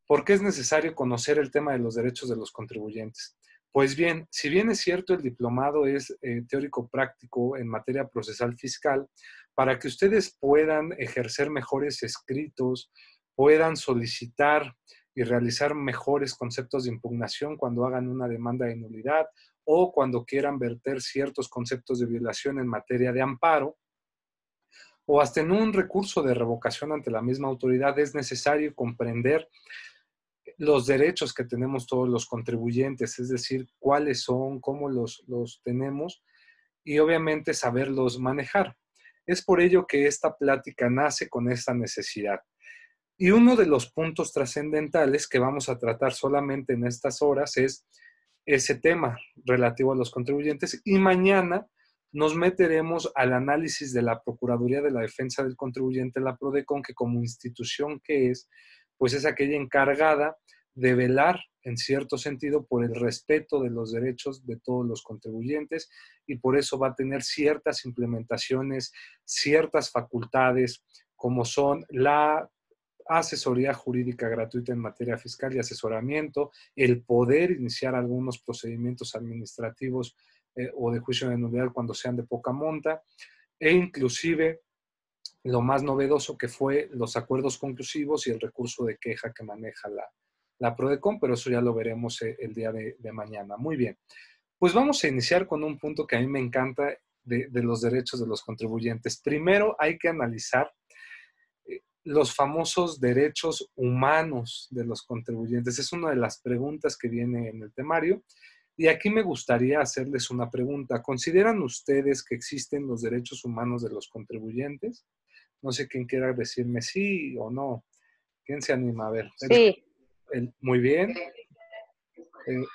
¿Por qué es necesario conocer el tema de los derechos de los contribuyentes? Pues bien, si bien es cierto, el diplomado es teórico práctico en materia procesal fiscal, para que ustedes puedan ejercer mejores escritos, puedan solicitar y realizar mejores conceptos de impugnación cuando hagan una demanda de nulidad o cuando quieran verter ciertos conceptos de violación en materia de amparo, o hasta en un recurso de revocación ante la misma autoridad, es necesario comprender los derechos que tenemos todos los contribuyentes, es decir, cuáles son, cómo los tenemos y obviamente saberlos manejar. Es por ello que esta plática nace con esta necesidad. Y uno de los puntos trascendentales que vamos a tratar solamente en estas horas es ese tema relativo a los contribuyentes, y mañana nos meteremos al análisis de la Procuraduría de la Defensa del Contribuyente, la PRODECON, que como institución que es, pues es aquella encargada de velar en cierto sentido por el respeto de los derechos de todos los contribuyentes, y por eso va a tener ciertas implementaciones, ciertas facultades, como son la asesoría jurídica gratuita en materia fiscal y asesoramiento, el poder iniciar algunos procedimientos administrativos o de juicio de nulidad cuando sean de poca monta, e inclusive lo más novedoso que fue los acuerdos conclusivos y el recurso de queja que maneja la PRODECON, pero eso ya lo veremos el día de mañana. Muy bien, pues vamos a iniciar con un punto que a mí me encanta de los derechos de los contribuyentes. Primero hay que analizar los famosos derechos humanos de los contribuyentes. Es una de las preguntas que viene en el temario. Y aquí me gustaría hacerles una pregunta. ¿Consideran ustedes que existen los derechos humanos de los contribuyentes? No sé quién quiera decirme sí o no. ¿Quién se anima? A ver. Sí. Muy bien.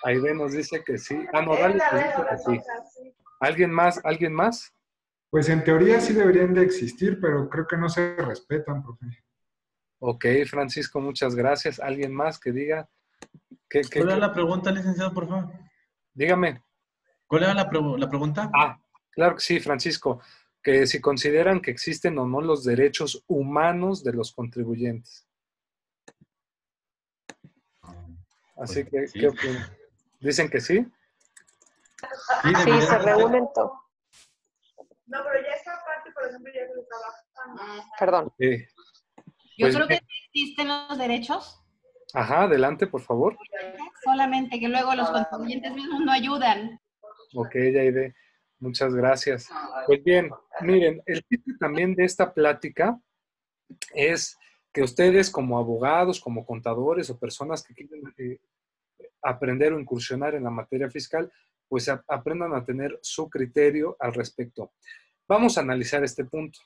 Aide nos dice que sí. Ah, no, Rales nos dice que sí. ¿Alguien más? ¿Alguien más? Pues en teoría sí deberían de existir, pero creo que no se respetan, profe. Ok, Francisco, muchas gracias. ¿Alguien más que diga? ¿Cuál era la pregunta, licenciado, por favor? Dígame. ¿Cuál era la pregunta? Ah, claro que sí, Francisco. Que si consideran que existen o no los derechos humanos de los contribuyentes. Así que, sí. ¿qué opinan? ¿Dicen que sí? Sí, se reúnen todos. No, pero ya esa parte, por ejemplo, ya se trabaja. Perdón. Sí. Yo Pues creo bien. que sí existen los derechos, Ajá, adelante, por favor. solamente que luego los contribuyentes mismos no ayudan. Ok, Yaide, muchas gracias. Pues bien, miren, el título también de esta plática es que ustedes como abogados, como contadores o personas que quieren aprender o incursionar en la materia fiscal, pues aprendan a tener su criterio al respecto. Vamos a analizar este punto.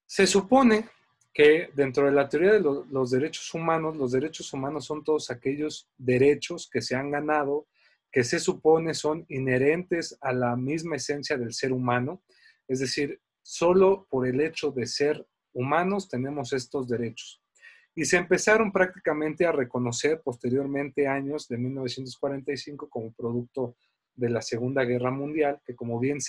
Se supone que dentro de la teoría de los derechos humanos son todos aquellos derechos que se han ganado, que se supone son inherentes a la misma esencia del ser humano, es decir, solo por el hecho de ser humanos tenemos estos derechos. Y se empezaron prácticamente a reconocer posteriormente, años de 1945, como producto de la Segunda Guerra Mundial, que como bien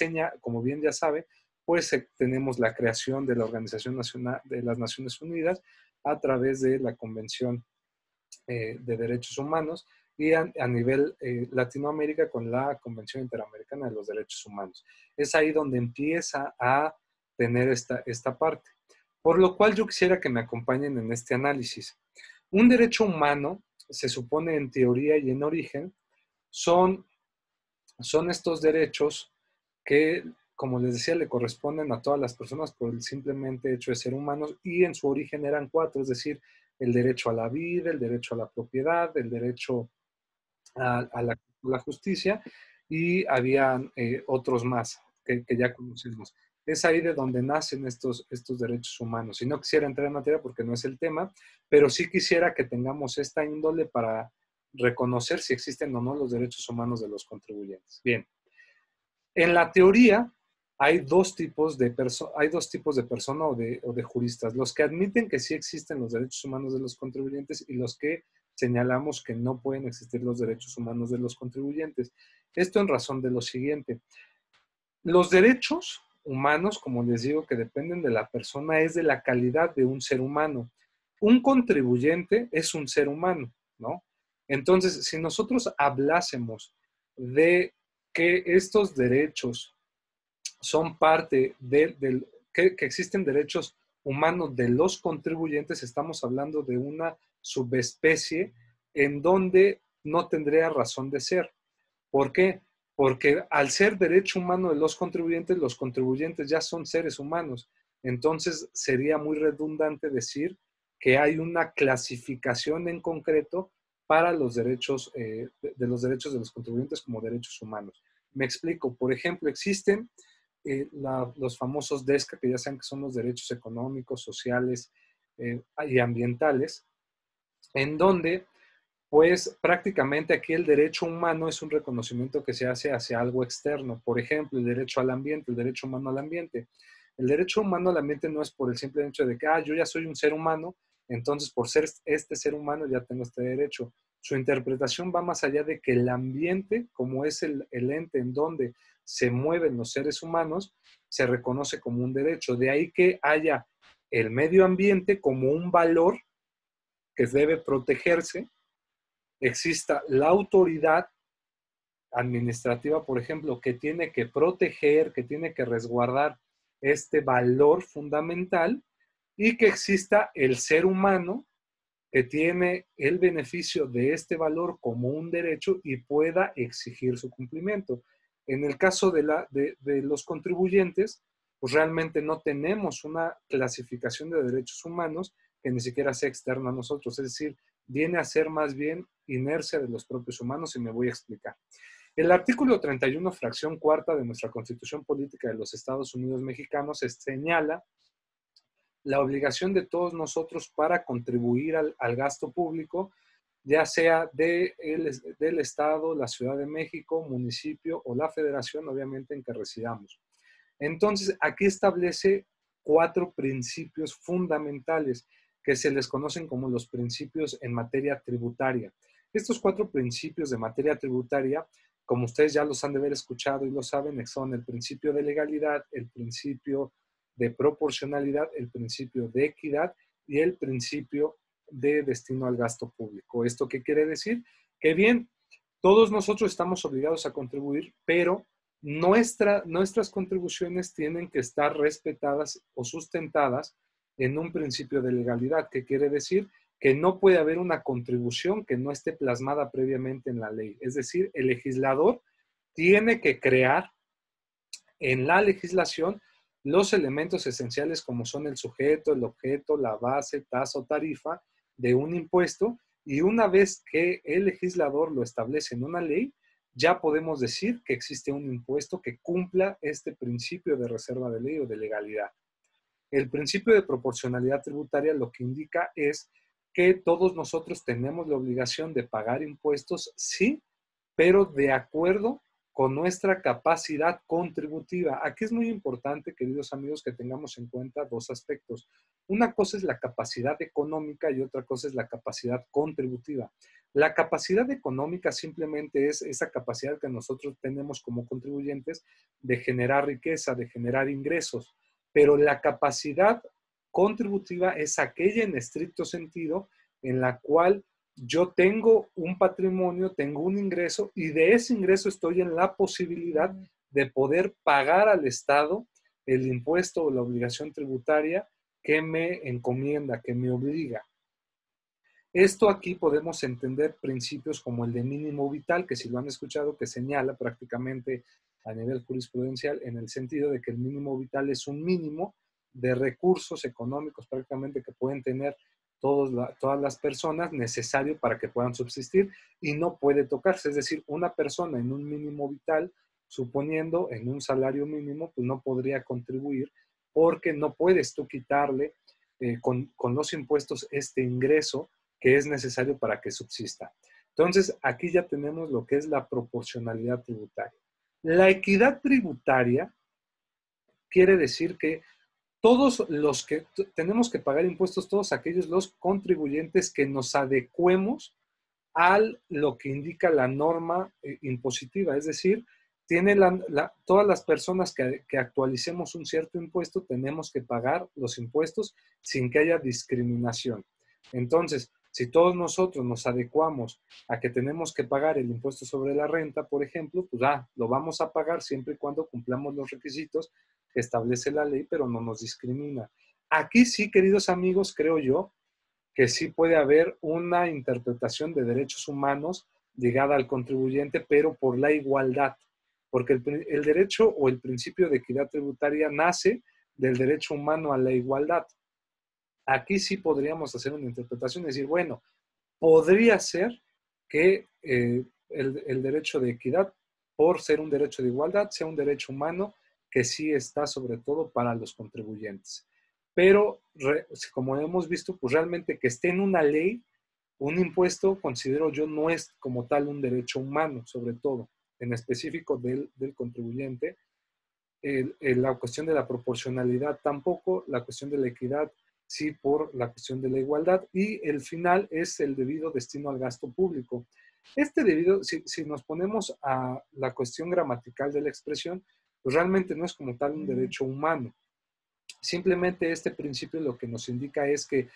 ya sabe, pues tenemos la creación de la Organización Nacional de las Naciones Unidas a través de la Convención de Derechos Humanos, y a nivel Latinoamérica con la Convención Interamericana de los Derechos Humanos. Es ahí donde empieza a tener esta parte. Por lo cual yo quisiera que me acompañen en este análisis. Un derecho humano, se supone en teoría y en origen, son estos derechos que, como les decía, le corresponden a todas las personas por el simplemente hecho de ser humanos, y en su origen eran 4, es decir, el derecho a la vida, el derecho a la propiedad, el derecho a la justicia, y habían otros más que ya conocemos. Es ahí de donde nacen estos derechos humanos. Y no quisiera entrar en materia porque no es el tema, pero sí quisiera que tengamos esta índole para reconocer si existen o no los derechos humanos de los contribuyentes. Bien. En la teoría hay dos tipos de personas o de juristas: los que admiten que sí existen los derechos humanos de los contribuyentes y los que señalamos que no pueden existir los derechos humanos de los contribuyentes. Esto en razón de lo siguiente: los derechos humanos, como les digo, que dependen de la persona, es de la calidad de un ser humano. un contribuyente es un ser humano, ¿no? Entonces, si nosotros hablásemos de que estos derechos son parte que existen derechos humanos de los contribuyentes, estamos hablando de una subespecie en donde no tendría razón de ser. ¿Por qué? Porque al ser derecho humano de los contribuyentes ya son seres humanos. Entonces sería muy redundante decir que hay una clasificación en concreto para los derechos de los derechos de los contribuyentes como derechos humanos. Me explico. Por ejemplo, existen los famosos DESCA, que ya saben que son los derechos económicos, sociales y ambientales, en donde pues prácticamente aquí el derecho humano es un reconocimiento que se hace hacia algo externo. Por ejemplo, el derecho al ambiente, el derecho humano al ambiente. El derecho humano al ambiente no es por el simple hecho de que, yo ya soy un ser humano, entonces por ser este ser humano ya tengo este derecho. Su interpretación va más allá de que el ambiente, como es el ente en donde se mueven los seres humanos, se reconoce como un derecho. De ahí que haya el medio ambiente como un valor que debe protegerse, exista la autoridad administrativa, por ejemplo, que tiene que proteger, que tiene que resguardar este valor fundamental, y que exista el ser humano que tiene el beneficio de este valor como un derecho y pueda exigir su cumplimiento. En el caso de los contribuyentes, pues realmente no tenemos una clasificación de derechos humanos que ni siquiera sea externa a nosotros, es decir, viene a ser más bien inercia de los propios humanos, y me voy a explicar. El artículo 31, fracción cuarta de nuestra Constitución Política de los Estados Unidos Mexicanos señala la obligación de todos nosotros para contribuir al gasto público, ya sea del Estado, la Ciudad de México, municipio o la federación, obviamente, en que residamos. Entonces, aquí establece 4 principios fundamentales que se les conocen como los principios en materia tributaria. Estos 4 principios de materia tributaria, como ustedes ya los han de haber escuchado y lo saben, son el principio de legalidad, el principio de proporcionalidad, el principio de equidad y el principio de destino al gasto público. ¿Esto qué quiere decir? Que bien, todos nosotros estamos obligados a contribuir, pero nuestras contribuciones tienen que estar respetadas o sustentadas en un principio de legalidad, que quiere decir que no puede haber una contribución que no esté plasmada previamente en la ley. Es decir, el legislador tiene que crear en la legislación los elementos esenciales como son el sujeto, el objeto, la base, tasa o tarifa de un impuesto, y una vez que el legislador lo establece en una ley, ya podemos decir que existe un impuesto que cumpla este principio de reserva de ley o de legalidad. El principio de proporcionalidad tributaria lo que indica es que todos nosotros tenemos la obligación de pagar impuestos, sí, pero de acuerdo con nuestra capacidad contributiva. Aquí es muy importante, queridos amigos, que tengamos en cuenta 2 aspectos. Una cosa es la capacidad económica y otra cosa es la capacidad contributiva. La capacidad económica simplemente es esa capacidad que nosotros tenemos como contribuyentes de generar riqueza, de generar ingresos, pero la capacidad contributiva es aquella en estricto sentido en la cual yo tengo un patrimonio, tengo un ingreso, y de ese ingreso estoy en la posibilidad de poder pagar al Estado el impuesto o la obligación tributaria que me encomienda, que me obliga. Esto aquí podemos entender principios como el de mínimo vital, que si lo han escuchado, que señala prácticamente a nivel jurisprudencial en el sentido de que el mínimo vital es un mínimo de recursos económicos prácticamente que pueden tener todas las personas necesario para que puedan subsistir, y no puede tocarse. Es decir, una persona en un mínimo vital, suponiendo en un salario mínimo, pues no podría contribuir porque no puedes tú quitarle con los impuestos este ingreso que es necesario para que subsista. Entonces, aquí ya tenemos lo que es la proporcionalidad tributaria. La equidad tributaria quiere decir que todos los que tenemos que pagar impuestos, todos aquellos los contribuyentes que nos adecuemos a lo que indica la norma impositiva. Es decir, todas las personas que actualicemos un cierto impuesto tenemos que pagar los impuestos sin que haya discriminación. Entonces, si todos nosotros nos adecuamos a que tenemos que pagar el impuesto sobre la renta, por ejemplo, pues lo vamos a pagar siempre y cuando cumplamos los requisitos que establece la ley, pero no nos discrimina. Aquí sí, queridos amigos, creo yo que sí puede haber una interpretación de derechos humanos ligada al contribuyente, pero por la igualdad, porque el derecho o el principio de equidad tributaria nace del derecho humano a la igualdad. Aquí sí podríamos hacer una interpretación y decir, bueno, podría ser que el derecho de equidad, por ser un derecho de igualdad, sea un derecho humano que sí está sobre todo para los contribuyentes. Pero, como hemos visto, pues realmente que esté en una ley, un impuesto, considero yo, no es como tal un derecho humano, sobre todo, en específico del contribuyente. La cuestión de la proporcionalidad tampoco, la cuestión de la equidad sí por la cuestión de la igualdad, y el final es el debido destino al gasto público. Este debido, si nos ponemos a la cuestión gramatical de la expresión, pues realmente no es como tal un derecho humano. Simplemente este principio lo que nos indica es que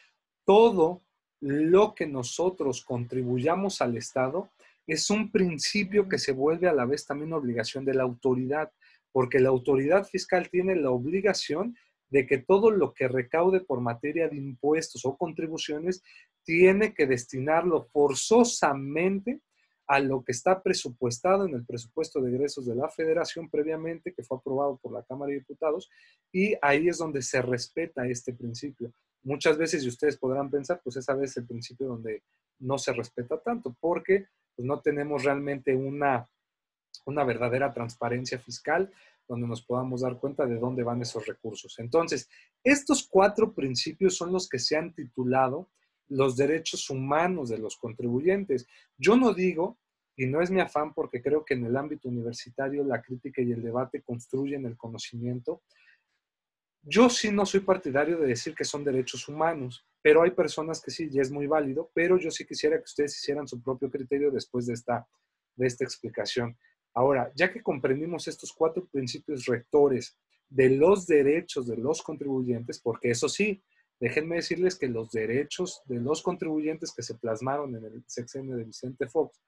todo lo que nosotros contribuyamos al Estado es un principio que se vuelve a la vez también obligación de la autoridad, porque la autoridad fiscal tiene la obligación de que todo lo que recaude por materia de impuestos o contribuciones tiene que destinarlo forzosamente a lo que está presupuestado en el presupuesto de egresos de la Federación previamente, que fue aprobado por la Cámara de Diputados, y ahí es donde se respeta este principio. Muchas veces, y ustedes podrán pensar, pues esa vez el principio donde no se respeta tanto, porque pues, no tenemos realmente una verdadera transparencia fiscal donde nos podamos dar cuenta de dónde van esos recursos. Entonces, estos 4 principios son los que se han titulado los derechos humanos de los contribuyentes. Yo no digo, y no es mi afán porque creo que en el ámbito universitario la crítica y el debate construyen el conocimiento. Yo sí no soy partidario de decir que son derechos humanos, pero hay personas que sí, y es muy válido, pero yo sí quisiera que ustedes hicieran su propio criterio después de esta explicación. Ahora, ya que comprendimos estos 4 principios rectores de los derechos de los contribuyentes, porque eso sí, déjenme decirles que los derechos de los contribuyentes que se plasmaron en el sexenio de Vicente Fox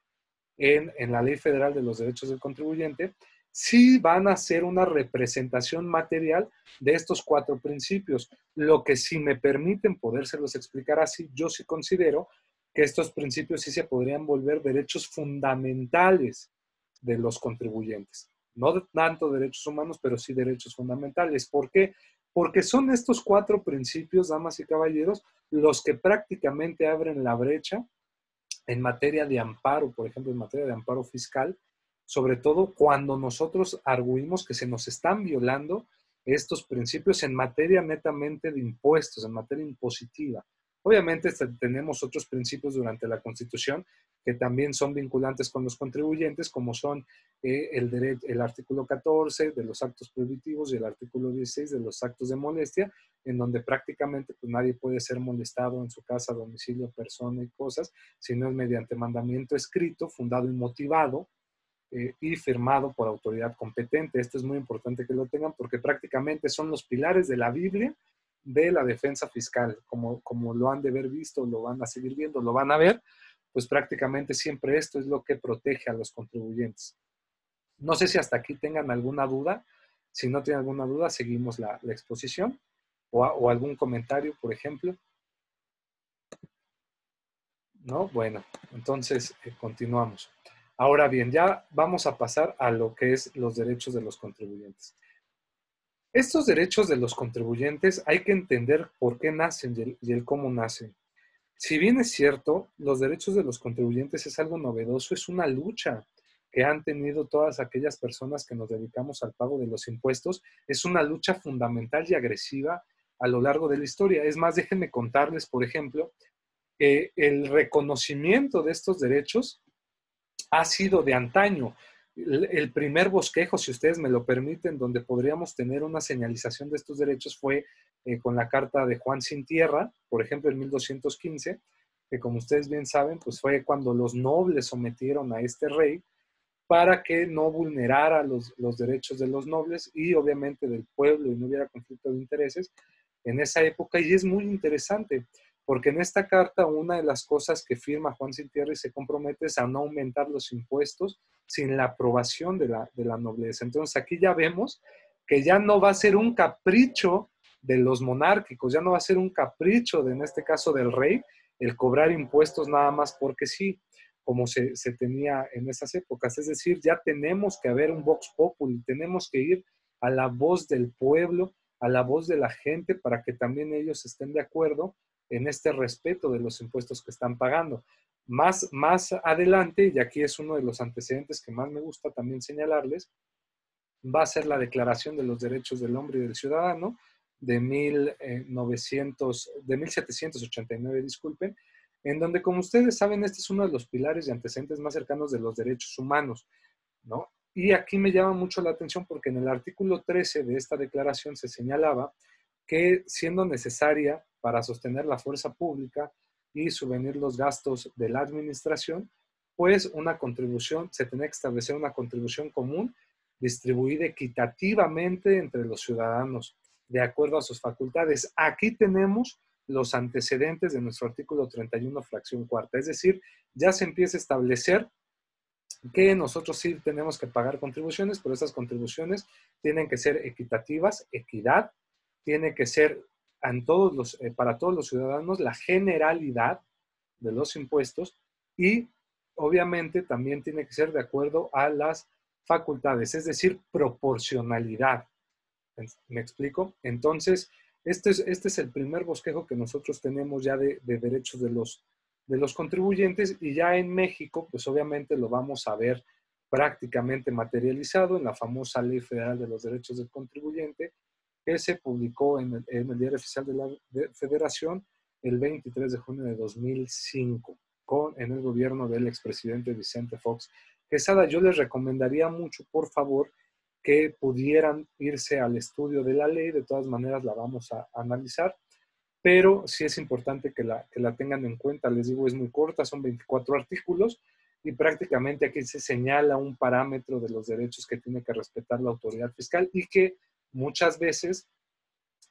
en la Ley Federal de los Derechos del Contribuyente, sí van a ser una representación material de estos 4 principios. Lo que, si me permiten podérselos explicar así, yo sí considero que estos principios sí se podrían volver derechos fundamentales de los contribuyentes. No tanto derechos humanos, pero sí derechos fundamentales. ¿Por qué? Porque son estos 4 principios, damas y caballeros, los que prácticamente abren la brecha en materia de amparo, por ejemplo, en materia de amparo fiscal, sobre todo cuando nosotros arguimos que se nos están violando estos principios en materia netamente de impuestos, en materia impositiva. Obviamente tenemos otros principios durante la Constitución que también son vinculantes con los contribuyentes, como son el artículo 14 de los actos prohibitivos y el artículo 16 de los actos de molestia, en donde prácticamente pues, nadie puede ser molestado en su casa, domicilio, persona y cosas, si no es mediante mandamiento escrito, fundado y motivado, y firmado por autoridad competente. Esto es muy importante que lo tengan porque prácticamente son los pilares de la Biblia de la defensa fiscal, como lo han de haber visto, lo van a seguir viendo, lo van a ver, pues prácticamente siempre esto es lo que protege a los contribuyentes. No sé si hasta aquí tengan alguna duda. Si no tienen alguna duda, seguimos la exposición o algún comentario, por ejemplo. ¿No? Bueno, entonces continuamos. Ahora bien, ya vamos a pasar a lo que es los derechos de los contribuyentes. Estos derechos de los contribuyentes hay que entender por qué nacen y el cómo nacen. Si bien es cierto, los derechos de los contribuyentes es algo novedoso, es una lucha que han tenido todas aquellas personas que nos dedicamos al pago de los impuestos, es una lucha fundamental y agresiva a lo largo de la historia. Es más, déjenme contarles, por ejemplo, que el reconocimiento de estos derechos ha sido de antaño. El primer bosquejo, si ustedes me lo permiten, donde podríamos tener una señalización de estos derechos fue con la carta de Juan Sin Tierra, por ejemplo, en 1215, que como ustedes bien saben, pues fue cuando los nobles sometieron a este rey para que no vulnerara los derechos de los nobles y obviamente del pueblo y no hubiera conflicto de intereses en esa época. Y es muy interesante porque en esta carta una de las cosas que firma Juan Sin Tierra y se compromete es a no aumentar los impuestos sin la aprobación de la nobleza. Entonces aquí ya vemos que ya no va a ser un capricho de los monárquicos, ya no va a ser un capricho, en este caso del rey, el cobrar impuestos nada más porque sí, como se tenía en esas épocas. Es decir, ya tenemos que haber un vox populi, tenemos que ir a la voz del pueblo, a la voz de la gente, para que también ellos estén de acuerdo en este respeto de los impuestos que están pagando. Más adelante, y aquí es uno de los antecedentes que más me gusta también señalarles, va a ser la Declaración de los Derechos del Hombre y del Ciudadano de 1789, disculpen, en donde, como ustedes saben, este es uno de los pilares y antecedentes más cercanos de los derechos humanos, ¿no? Y aquí me llama mucho la atención porque en el artículo 13 de esta declaración se señalaba que, siendo necesaria para sostener la fuerza pública y subvenir los gastos de la administración, pues una contribución, se tenía que establecer una contribución común distribuida equitativamente entre los ciudadanos, de acuerdo a sus facultades. Aquí tenemos los antecedentes de nuestro artículo 31, fracción cuarta. Es decir, ya se empieza a establecer que nosotros sí tenemos que pagar contribuciones, pero esas contribuciones tienen que ser equitativas, equidad, tiene que ser para todos los ciudadanos la generalidad de los impuestos y obviamente también tiene que ser de acuerdo a las facultades, es decir, proporcionalidad. ¿Me explico? Entonces, este es el primer bosquejo que nosotros tenemos ya de derechos de los contribuyentes, y ya en México, pues obviamente lo vamos a ver prácticamente materializado en la famosa Ley Federal de los Derechos del Contribuyente, que se publicó en el Diario Oficial de la Federación el 23 de junio de 2005, en el gobierno del expresidente Vicente Fox Quesada. Yo les recomendaría mucho, por favor, que pudieran irse al estudio de la ley. De todas maneras la vamos a analizar, pero sí es importante que la tengan en cuenta. Les digo, es muy corta, son 24 artículos, y prácticamente aquí se señala un parámetro de los derechos que tiene que respetar la autoridad fiscal y que muchas veces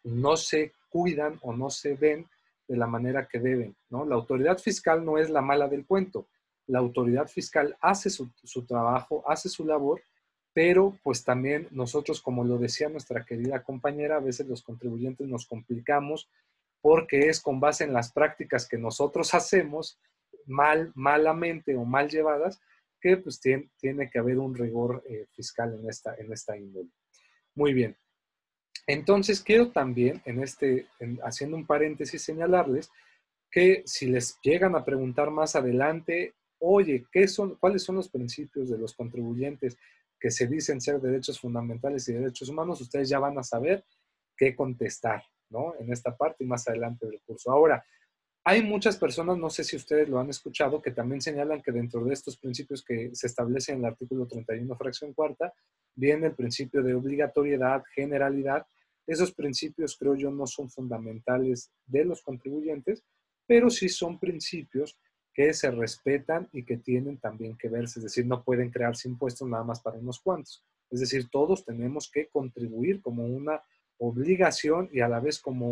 no se cuidan o no se ven de la manera que deben, ¿no? La autoridad fiscal no es la mala del cuento. La autoridad fiscal hace su trabajo, hace su labor, pero pues también nosotros, como lo decía nuestra querida compañera, a veces los contribuyentes nos complicamos porque es con base en las prácticas que nosotros hacemos malamente o mal llevadas, que pues tiene que haber un rigor fiscal en esta índole. Muy bien. Entonces, quiero también, haciendo un paréntesis, señalarles que si les llegan a preguntar más adelante, oye, ¿cuáles son los principios de los contribuyentes que se dicen ser derechos fundamentales y derechos humanos? Ustedes ya van a saber qué contestar, ¿no? En esta parte y más adelante del curso. Ahora, hay muchas personas, no sé si ustedes lo han escuchado, que también señalan que dentro de estos principios que se establecen en el artículo 31, fracción cuarta, viene el principio de obligatoriedad, generalidad. Esos principios, creo yo, no son fundamentales de los contribuyentes, pero sí son principios que se respetan y que tienen también que verse. Es decir, no pueden crearse impuestos nada más para unos cuantos. Es decir, todos tenemos que contribuir como una obligación y a la vez como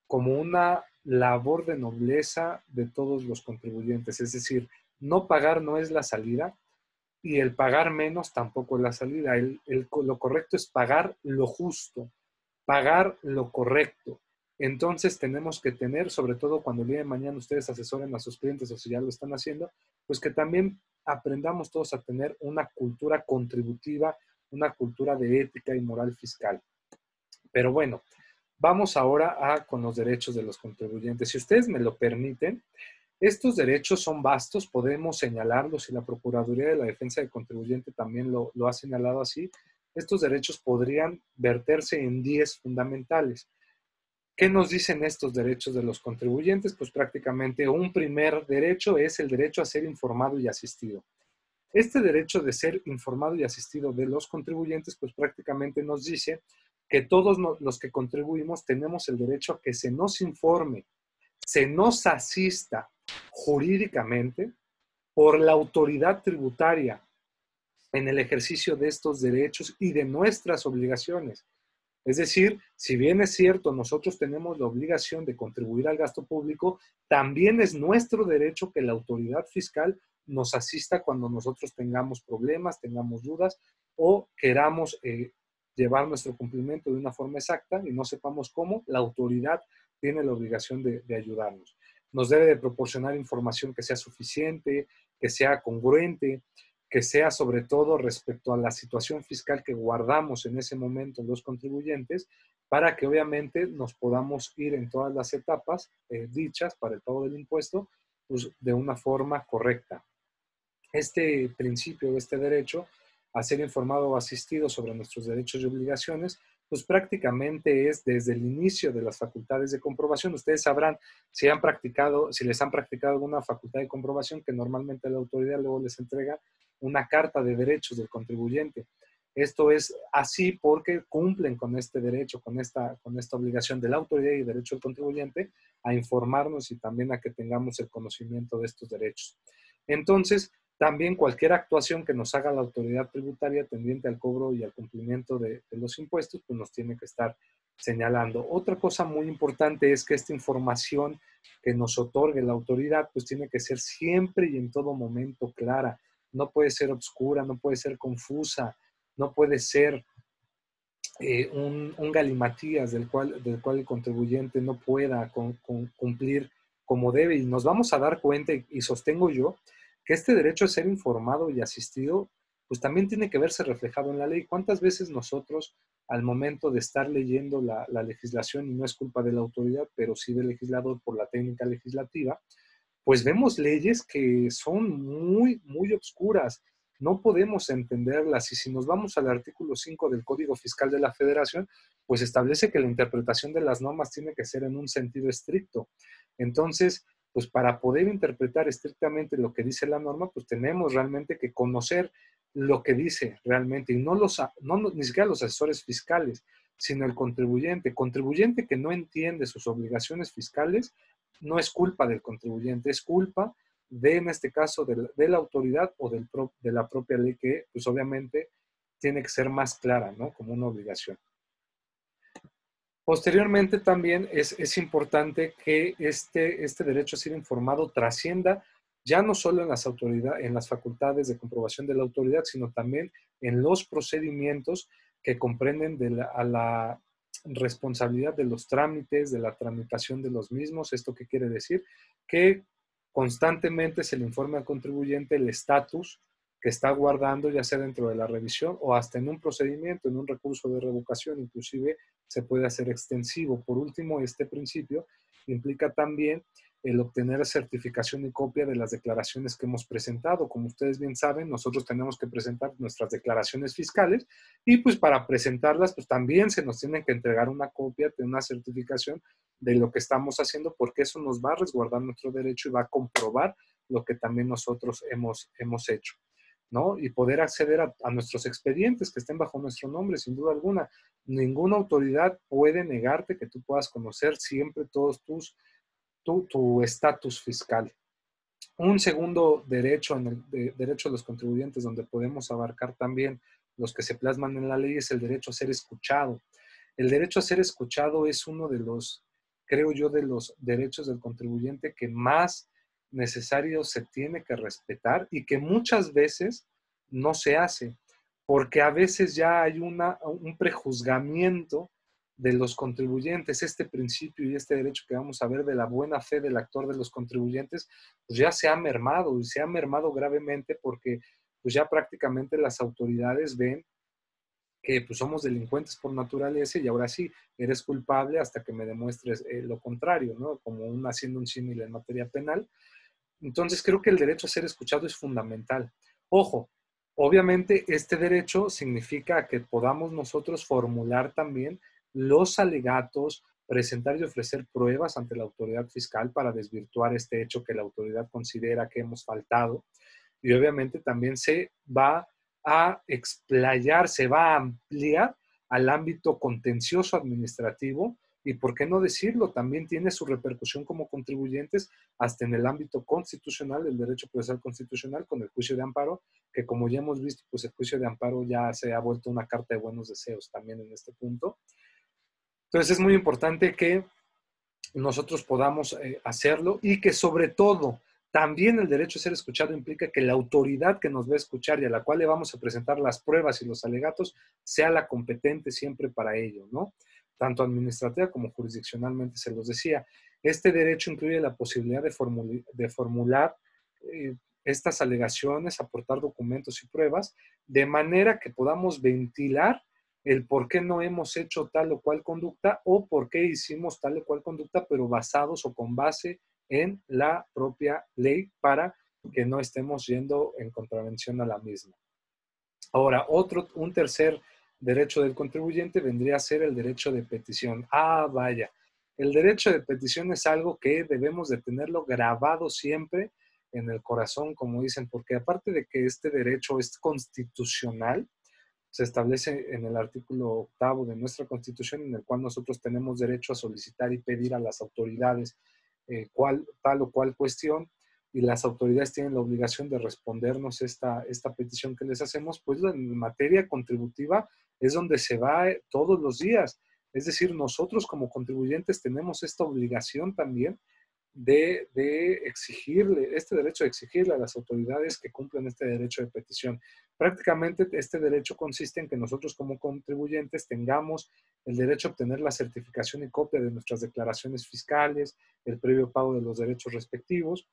una labor de nobleza de todos los contribuyentes. Es decir, no pagar no es la salida y el pagar menos tampoco es la salida. Lo correcto es pagar lo justo, pagar lo correcto. Entonces tenemos que tener, sobre todo cuando el día de mañana ustedes asesoren a sus clientes o si ya lo están haciendo, pues que también aprendamos todos a tener una cultura contributiva, una cultura de ética y moral fiscal. Pero bueno, vamos ahora con los derechos de los contribuyentes. Si ustedes me lo permiten, estos derechos son vastos, podemos señalarlos y la Procuraduría de la Defensa del Contribuyente también lo ha señalado así. Estos derechos podrían verterse en 10 fundamentales. ¿Qué nos dicen estos derechos de los contribuyentes? Pues prácticamente un primer derecho es el derecho a ser informado y asistido. Este derecho de ser informado y asistido de los contribuyentes, pues prácticamente nos dice que todos los que contribuimos tenemos el derecho a que se nos informe, se nos asista jurídicamente por la autoridad tributaria en el ejercicio de estos derechos y de nuestras obligaciones. Es decir, si bien es cierto, nosotros tenemos la obligación de contribuir al gasto público, también es nuestro derecho que la autoridad fiscal nos asista cuando nosotros tengamos problemas, tengamos dudas o queramos llevar nuestro cumplimiento de una forma exacta y no sepamos cómo, la autoridad tiene la obligación de ayudarnos. Nos debe de proporcionar información que sea suficiente, que sea congruente, que sea sobre todo respecto a la situación fiscal que guardamos en ese momento los contribuyentes, para que obviamente nos podamos ir en todas las etapas dichas para el pago del impuesto, pues, de una forma correcta. Este principio, este derecho a ser informado o asistido sobre nuestros derechos y obligaciones, pues prácticamente es desde el inicio de las facultades de comprobación. Ustedes sabrán si les han practicado alguna facultad de comprobación, que normalmente la autoridad luego les entrega una carta de derechos del contribuyente. Esto es así porque cumplen con este derecho, con esta obligación de la autoridad y derecho del contribuyente a informarnos y también a que tengamos el conocimiento de estos derechos. Entonces, también cualquier actuación que nos haga la autoridad tributaria tendiente al cobro y al cumplimiento de los impuestos, pues nos tiene que estar señalando. Otra cosa muy importante es que esta información que nos otorgue la autoridad, pues tiene que ser siempre y en todo momento clara. No puede ser obscura, no puede ser confusa, no puede ser un galimatías del cual el contribuyente no pueda cumplir como debe. Y nos vamos a dar cuenta, y sostengo yo, que este derecho a ser informado y asistido, pues también tiene que verse reflejado en la ley. ¿Cuántas veces nosotros, al momento de estar leyendo la legislación, y no es culpa de la autoridad, pero sí del legislador por la técnica legislativa, pues vemos leyes que son muy, muy obscuras, no podemos entenderlas, y si nos vamos al artículo 5 del Código Fiscal de la Federación, pues establece que la interpretación de las normas tiene que ser en un sentido estricto. Entonces, pues para poder interpretar estrictamente lo que dice la norma, pues tenemos realmente que conocer lo que dice realmente, y ni siquiera los asesores fiscales, sino el contribuyente que no entiende sus obligaciones fiscales. No es culpa del contribuyente, es culpa de, en este caso, de la autoridad o de la propia ley, que pues obviamente tiene que ser más clara, ¿no? Como una obligación. Posteriormente también es importante que este derecho a ser informado trascienda ya no solo en las autoridades, en las facultades de comprobación de la autoridad, sino también en los procedimientos que comprenden a la responsabilidad de los trámites, de la tramitación de los mismos. ¿Esto qué quiere decir? Que constantemente se le informe al contribuyente el estatus que está guardando, ya sea dentro de la revisión o hasta en un procedimiento, en un recurso de revocación, inclusive se puede hacer extensivo. Por último, este principio implica también el obtener certificación y copia de las declaraciones que hemos presentado. Como ustedes bien saben, nosotros tenemos que presentar nuestras declaraciones fiscales, y pues para presentarlas, pues también se nos tiene que entregar una copia de una certificación de lo que estamos haciendo, porque eso nos va a resguardar nuestro derecho y va a comprobar lo que también nosotros hemos hecho, ¿no? Y poder acceder a nuestros expedientes que estén bajo nuestro nombre, sin duda alguna. Ninguna autoridad puede negarte que tú puedas conocer siempre todos tu estatus fiscal. Un segundo derecho, derecho de los contribuyentes, donde podemos abarcar también los que se plasman en la ley, es el derecho a ser escuchado. El derecho a ser escuchado es uno de los, creo yo, de los derechos del contribuyente que más necesario se tiene que respetar, y que muchas veces no se hace, porque a veces ya hay un prejuzgamiento de los contribuyentes. Este principio y este derecho que vamos a ver de la buena fe del actor de los contribuyentes, pues ya se ha mermado, y se ha mermado gravemente, porque pues ya prácticamente las autoridades ven que pues somos delincuentes por naturaleza, y ahora sí, eres culpable hasta que me demuestres lo contrario, ¿no? Como haciendo un símil en materia penal. Entonces creo que el derecho a ser escuchado es fundamental. Ojo, obviamente este derecho significa que podamos nosotros formular también los alegatos, presentar y ofrecer pruebas ante la autoridad fiscal para desvirtuar este hecho que la autoridad considera que hemos faltado. Y obviamente también se va a explayar, se va a ampliar al ámbito contencioso administrativo, y por qué no decirlo, también tiene su repercusión como contribuyentes hasta en el ámbito constitucional, el derecho procesal constitucional, con el juicio de amparo, que como ya hemos visto, pues el juicio de amparo ya se ha vuelto una carta de buenos deseos también en este punto. Entonces es muy importante que nosotros podamos hacerlo y que sobre todo también el derecho a ser escuchado implica que la autoridad que nos va a escuchar y a la cual le vamos a presentar las pruebas y los alegatos sea la competente siempre para ello, ¿no? Tanto administrativa como jurisdiccionalmente se los decía. Este derecho incluye la posibilidad de formular estas alegaciones, aportar documentos y pruebas, de manera que podamos ventilar el por qué no hemos hecho tal o cual conducta o por qué hicimos tal o cual conducta, pero basados o con base en la propia ley para que no estemos yendo en contravención a la misma. Ahora, un tercer derecho del contribuyente vendría a ser el derecho de petición. Ah, vaya, el derecho de petición es algo que debemos de tenerlo grabado siempre en el corazón, como dicen, porque aparte de que este derecho es constitucional, se establece en el artículo 8 de nuestra Constitución, en el cual nosotros tenemos derecho a solicitar y pedir a las autoridades tal o cual cuestión, y las autoridades tienen la obligación de respondernos esta petición que les hacemos, pues en materia contributiva es donde se va todos los días. Es decir, nosotros como contribuyentes tenemos esta obligación también de exigirle, este derecho de exigirle a las autoridades que cumplan este derecho de petición. Prácticamente este derecho consiste en que nosotros como contribuyentes tengamos el derecho a obtener la certificación y copia de nuestras declaraciones fiscales, el previo pago de los derechos respectivos,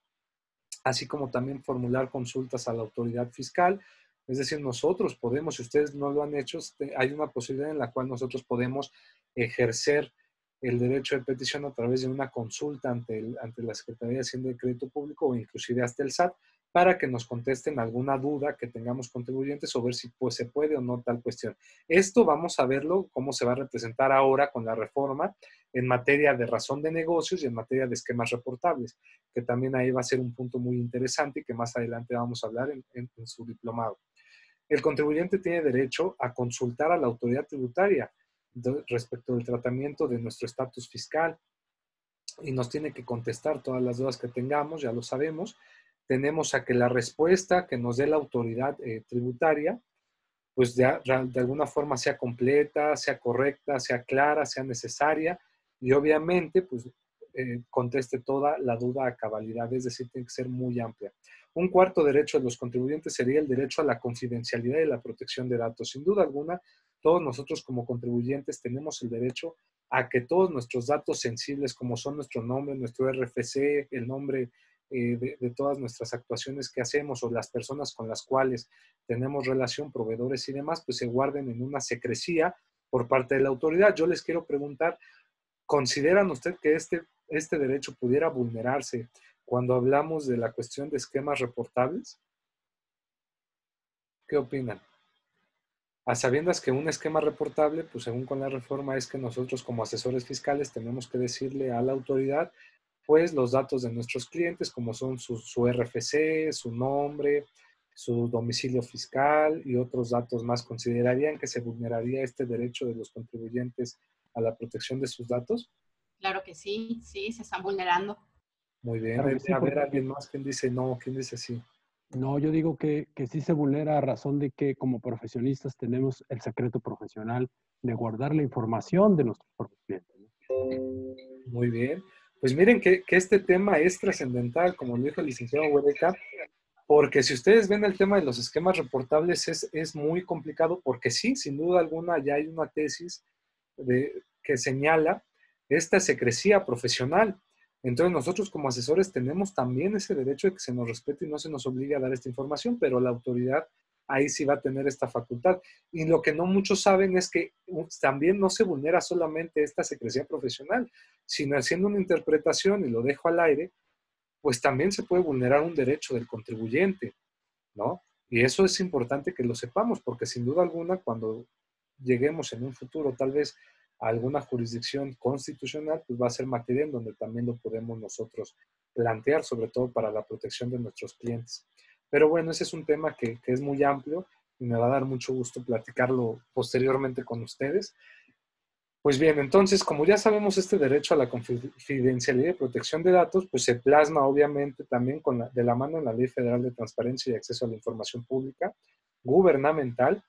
así como también formular consultas a la autoridad fiscal. Es decir, nosotros podemos, si ustedes no lo han hecho, hay una posibilidad en la cual nosotros podemos ejercer el derecho de petición a través de una consulta ante la Secretaría de Hacienda y Crédito Público o inclusive hasta el SAT para que nos contesten alguna duda que tengamos contribuyentes o ver si pues, se puede o no tal cuestión. Esto vamos a verlo cómo se va a representar ahora con la reforma en materia de razón de negocios y en materia de esquemas reportables, que también ahí va a ser un punto muy interesante y que más adelante vamos a hablar en su diplomado. El contribuyente tiene derecho a consultar a la autoridad tributaria respecto del tratamiento de nuestro estatus fiscal y nos tiene que contestar todas las dudas que tengamos, ya lo sabemos. Tenemos a que la respuesta que nos dé la autoridad tributaria, pues de alguna forma sea completa, sea correcta, sea clara, sea necesaria y obviamente pues conteste toda la duda a cabalidad, es decir, tiene que ser muy amplia. Un cuarto derecho de los contribuyentes sería el derecho a la confidencialidad y la protección de datos. Sin duda alguna, todos nosotros como contribuyentes tenemos el derecho a que todos nuestros datos sensibles, como son nuestro nombre, nuestro RFC, el nombre de todas nuestras actuaciones que hacemos o las personas con las cuales tenemos relación, proveedores y demás, pues se guarden en una secrecía por parte de la autoridad. Yo les quiero preguntar, ¿consideran usted que este derecho pudiera vulnerarse cuando hablamos de la cuestión de esquemas reportables? ¿Qué opinan? A sabiendas que un esquema reportable, pues según con la reforma, es que nosotros como asesores fiscales tenemos que decirle a la autoridad, pues los datos de nuestros clientes, como son su RFC, su nombre, su domicilio fiscal y otros datos más. ¿Considerarían que se vulneraría este derecho de los contribuyentes a la protección de sus datos? Claro que sí, sí, se están vulnerando. Muy bien. Claro sí, a ver, alguien más, ¿quién dice no? ¿Quién dice sí? No, yo digo que sí se vulnera a razón de que como profesionistas tenemos el secreto profesional de guardar la información de nuestros propios clientes, ¿no? Muy bien. Pues miren que este tema es trascendental, como lo dijo el licenciado Huereca, porque si ustedes ven el tema de los esquemas reportables es muy complicado porque sí, sin duda alguna ya hay una tesis que señala esta secrecía profesional. Entonces nosotros como asesores tenemos también ese derecho de que se nos respete y no se nos obligue a dar esta información, pero la autoridad ahí sí va a tener esta facultad. Y lo que no muchos saben es que también no se vulnera solamente esta secrecía profesional, sino haciendo una interpretación, y lo dejo al aire, pues también se puede vulnerar un derecho del contribuyente, ¿no? Y eso es importante que lo sepamos, porque sin duda alguna, cuando lleguemos en un futuro tal vez a alguna jurisdicción constitucional, pues va a ser materia en donde también lo podemos nosotros plantear, sobre todo para la protección de nuestros clientes. Pero bueno, ese es un tema que es muy amplio y me va a dar mucho gusto platicarlo posteriormente con ustedes. Pues bien, entonces, como ya sabemos este derecho a la confidencialidad y protección de datos, pues se plasma obviamente también de la mano en la Ley Federal de Transparencia y Acceso a la Información Pública, gubernamental,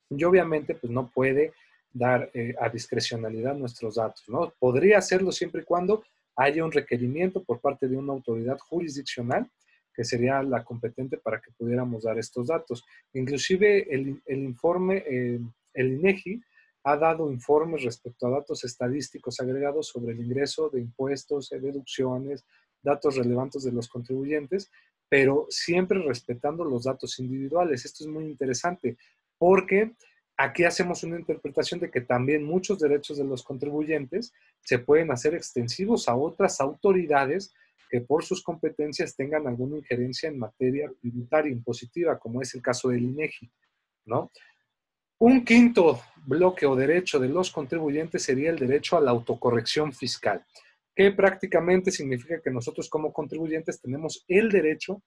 y obviamente pues no puede dar a discrecionalidad nuestros datos, ¿no? Podría hacerlo siempre y cuando haya un requerimiento por parte de una autoridad jurisdiccional que sería la competente para que pudiéramos dar estos datos. Inclusive el informe, el INEGI ha dado informes respecto a datos estadísticos agregados sobre el ingreso de impuestos, deducciones, datos relevantes de los contribuyentes, pero siempre respetando los datos individuales. Esto es muy interesante porque aquí hacemos una interpretación de que también muchos derechos de los contribuyentes se pueden hacer extensivos a otras autoridades que por sus competencias tengan alguna injerencia en materia tributaria impositiva, como es el caso del INEGI, ¿no? Un quinto bloque o derecho de los contribuyentes sería el derecho a la autocorrección fiscal, que prácticamente significa que nosotros como contribuyentes tenemos el derecho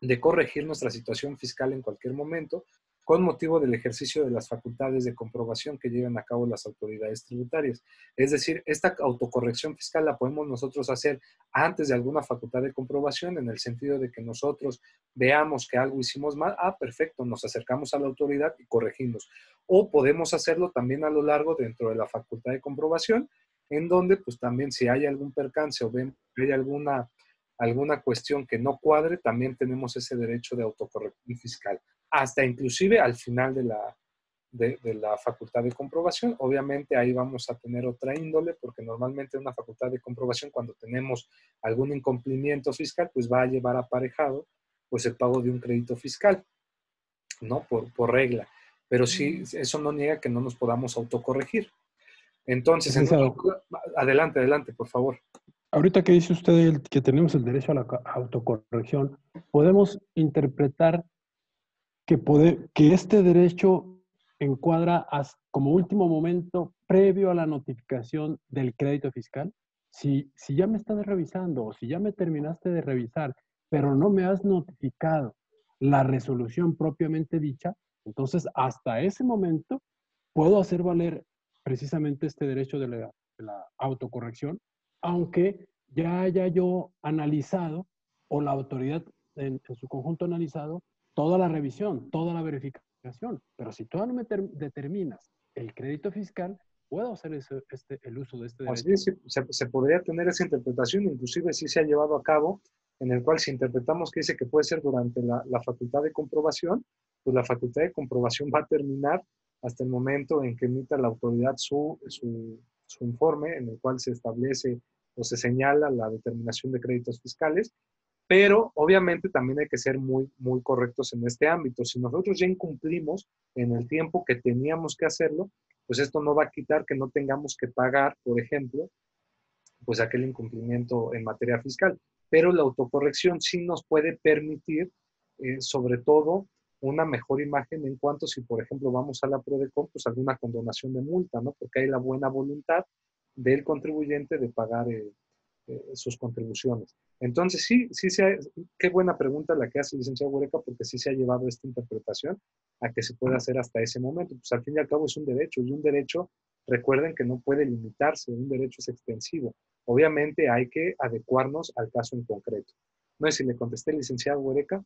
de corregir nuestra situación fiscal en cualquier momento con motivo del ejercicio de las facultades de comprobación que llevan a cabo las autoridades tributarias. Es decir, esta autocorrección fiscal la podemos nosotros hacer antes de alguna facultad de comprobación, en el sentido de que nosotros veamos que algo hicimos mal, perfecto, nos acercamos a la autoridad y corregimos. O podemos hacerlo también a lo largo dentro de la facultad de comprobación, en donde pues también si hay algún percance o ven que hay alguna cuestión que no cuadre, también tenemos ese derecho de autocorrección fiscal, hasta inclusive al final de la facultad de comprobación. Obviamente ahí vamos a tener otra índole, porque normalmente en una facultad de comprobación, cuando tenemos algún incumplimiento fiscal, pues va a llevar aparejado pues el pago de un crédito fiscal, ¿no? Por regla. Pero sí, eso no niega que no nos podamos autocorregir. Entonces, adelante, por favor. Ahorita que dice usted que tenemos el derecho a la autocorrección, podemos interpretar que este derecho encuadra como último momento previo a la notificación del crédito fiscal. Si ya me estás revisando o si ya me terminaste de revisar, pero no me has notificado la resolución propiamente dicha, entonces hasta ese momento puedo hacer valer precisamente este derecho de la autocorrección, aunque ya haya yo analizado o la autoridad en su conjunto analizado toda la revisión, toda la verificación. Pero si todavía no me determinas el crédito fiscal, puedo hacer el uso de este derecho. Así se podría tener esa interpretación, inclusive sí se ha llevado a cabo, en el cual si interpretamos que dice que puede ser durante la facultad de comprobación, pues la facultad de comprobación va a terminar hasta el momento en que emita la autoridad su informe, en el cual se establece o se señala la determinación de créditos fiscales. Pero obviamente también hay que ser muy, muy correctos en este ámbito. Si nosotros ya incumplimos en el tiempo que teníamos que hacerlo, pues esto no va a quitar que no tengamos que pagar, por ejemplo, pues aquel incumplimiento en materia fiscal. Pero la autocorrección sí nos puede permitir, sobre todo, una mejor imagen en cuanto si, por ejemplo, vamos a la PRODECON, pues alguna condonación de multa, ¿no? Porque hay la buena voluntad del contribuyente de pagar sus contribuciones. Entonces, sí, qué buena pregunta la que hace el licenciado Huereca, porque sí se ha llevado esta interpretación a que se puede hacer hasta ese momento. Pues al fin y al cabo es un derecho, y un derecho, recuerden que no puede limitarse, un derecho es extensivo. Obviamente hay que adecuarnos al caso en concreto. No sé si le contesté, licenciado Huereca.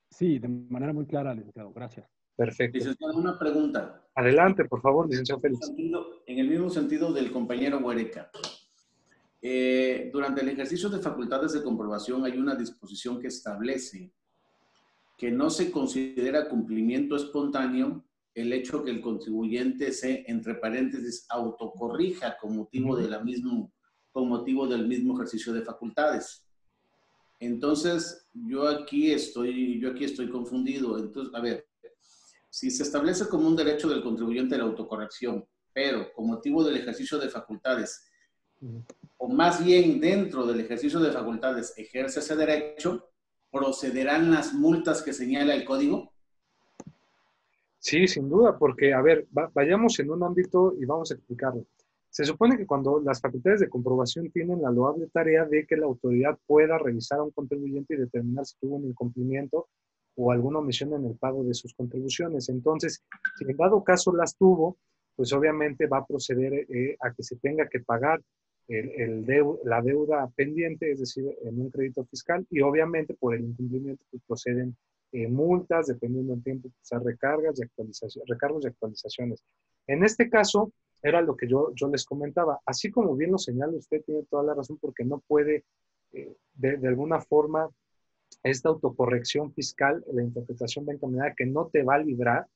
Sí, de manera muy clara, licenciado. Gracias. Perfecto. Licenciado, una pregunta. Adelante, por favor, licenciado Félix. En el mismo sentido del compañero Huereca. Durante el ejercicio de facultades de comprobación hay una disposición que establece que no se considera cumplimiento espontáneo el hecho que el contribuyente se, entre paréntesis, autocorrija con motivo del mismo ejercicio de facultades. Entonces, yo aquí estoy confundido. Entonces, a ver, si se establece como un derecho del contribuyente la autocorrección, pero con motivo del ejercicio de facultades, o más bien dentro del ejercicio de facultades ejerce ese derecho, ¿procederán las multas que señala el código? Sí, sin duda, porque, a ver, vayamos en un ámbito y vamos a explicarlo. Se supone que cuando las facultades de comprobación tienen la loable tarea de que la autoridad pueda revisar a un contribuyente y determinar si tuvo un incumplimiento o alguna omisión en el pago de sus contribuciones. Entonces, si en dado caso las tuvo, pues obviamente va a proceder a que se tenga que pagar la deuda pendiente, es decir, en un crédito fiscal, y obviamente por el incumplimiento pues, proceden multas, dependiendo del tiempo, pues, recargos y actualizaciones. En este caso, era lo que yo les comentaba. Así como bien lo señala usted, tiene toda la razón, porque no puede, de alguna forma, esta autocorrección fiscal, la interpretación va encaminada que no te va a librar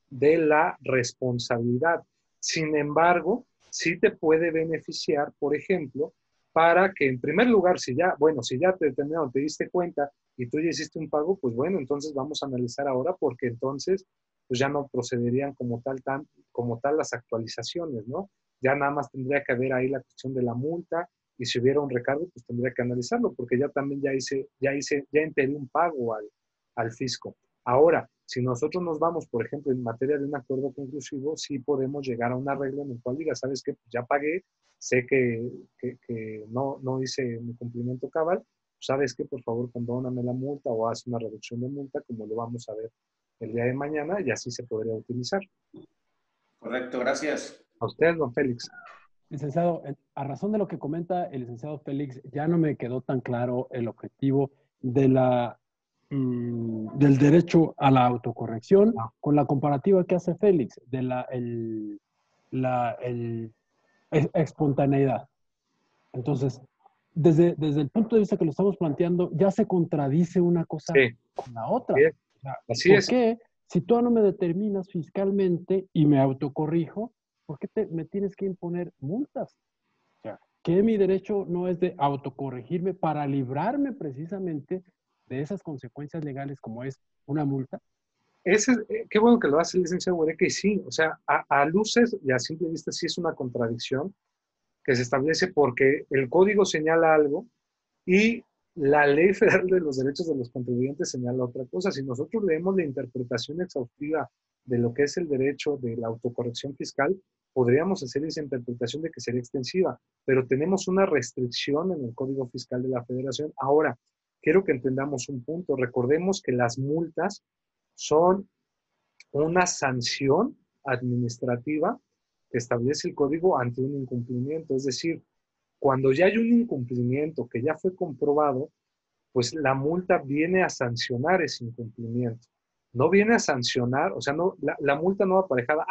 de la responsabilidad. Sin embargo, sí te puede beneficiar, por ejemplo, para que en primer lugar, si ya te determinaron, te diste cuenta y tú ya hiciste un pago, pues bueno, entonces vamos a analizar ahora porque entonces pues ya no procederían como tal las actualizaciones, ¿no? Ya nada más tendría que haber ahí la cuestión de la multa y si hubiera un recargo, pues tendría que analizarlo porque ya también ya enteré un pago al fisco. Ahora, si nosotros nos vamos, por ejemplo, en materia de un acuerdo conclusivo, sí podemos llegar a un arreglo en el cual diga, ¿sabes qué? Pues ya pagué, sé que no hice mi cumplimiento cabal, ¿sabes qué? Por favor, condóname la multa o haz una reducción de multa, como lo vamos a ver el día de mañana, y así se podría utilizar. Correcto, gracias. A usted, don Félix. Licenciado, a razón de lo que comenta el licenciado Félix, ya no me quedó tan claro el objetivo de del derecho a la autocorrección con la comparativa que hace Félix de la espontaneidad. Entonces, desde el punto de vista que lo estamos planteando, ya se contradice una cosa con la otra. Sí. O sea, Así es. ¿por qué? Si tú no me determinas fiscalmente y me autocorrijo, ¿por qué me tienes que imponer multas? O sea, que mi derecho no es de autocorregirme para librarme precisamente de esas consecuencias legales como es una multa. Qué bueno que lo hace el licenciado Huereca, y sí, o sea, a luces y a simple vista sí es una contradicción que se establece porque el código señala algo y la Ley Federal de los Derechos de los Contribuyentes señala otra cosa. Si nosotros leemos la interpretación exhaustiva de lo que es el derecho de la autocorrección fiscal, podríamos hacer esa interpretación de que sería extensiva, pero tenemos una restricción en el Código Fiscal de la Federación. Ahora, quiero que entendamos un punto. Recordemos que las multas son una sanción administrativa que establece el código ante un incumplimiento. Es decir, cuando ya hay un incumplimiento que ya fue comprobado, pues la multa viene a sancionar ese incumplimiento. No viene a sancionar, o sea, no, la multa no va aparejada.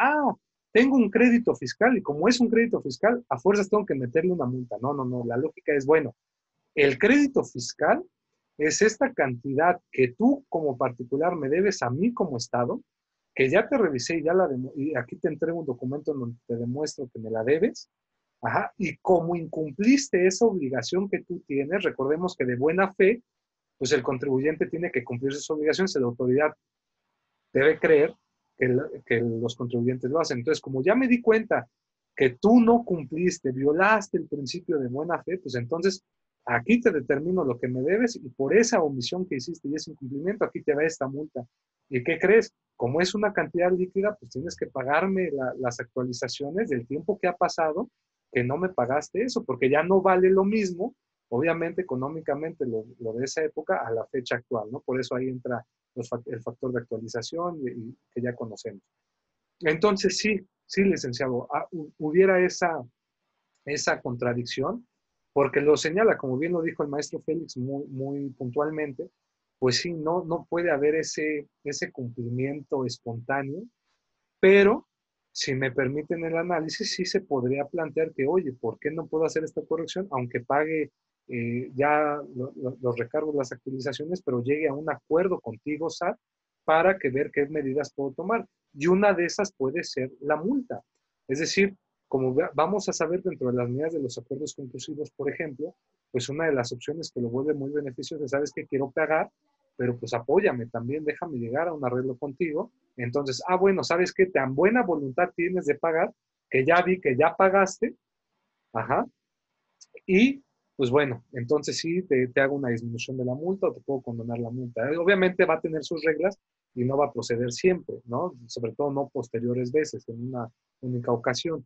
Tengo un crédito fiscal y como es un crédito fiscal, a fuerzas tengo que meterle una multa. No. La lógica es, bueno, el crédito fiscal es esta cantidad que tú como particular me debes a mí como Estado, que ya te revisé y aquí te entrego un documento en donde te demuestro que me la debes. Y como incumpliste esa obligación que tú tienes, recordemos que de buena fe, pues el contribuyente tiene que cumplir sus obligaciones, la autoridad debe creer que los contribuyentes lo hacen. Entonces, como ya me di cuenta que tú no cumpliste, violaste el principio de buena fe, pues entonces aquí te determino lo que me debes y por esa omisión que hiciste y ese incumplimiento, aquí te va esta multa. ¿Y qué crees? Como es una cantidad líquida, pues tienes que pagarme las actualizaciones del tiempo que ha pasado que no me pagaste eso, porque ya no vale lo mismo, obviamente económicamente lo de esa época a la fecha actual, ¿no? Por eso ahí entra el factor de actualización y que ya conocemos. Entonces sí, licenciado, hubiera esa contradicción, porque lo señala, como bien lo dijo el maestro Félix muy puntualmente, pues sí, no puede haber ese cumplimiento espontáneo, pero si me permiten el análisis, sí se podría plantear que, oye, ¿por qué no puedo hacer esta corrección? Aunque pague ya los recargos, las actualizaciones, pero llegue a un acuerdo contigo, SAT, para que ver qué medidas puedo tomar. Y una de esas puede ser la multa. Es decir, como vamos a saber dentro de las medidas de los acuerdos conclusivos, por ejemplo, pues una de las opciones que lo vuelve muy beneficioso es, ¿sabes qué? Quiero pagar, pero pues apóyame también, déjame llegar a un arreglo contigo. Entonces, bueno, ¿sabes qué? Tan buena voluntad tienes de pagar, que ya vi que ya pagaste, y pues bueno, entonces sí, te hago una disminución de la multa o te puedo condonar la multa. Obviamente va a tener sus reglas y no va a proceder siempre, ¿no? Sobre todo no posteriores veces, en una única ocasión.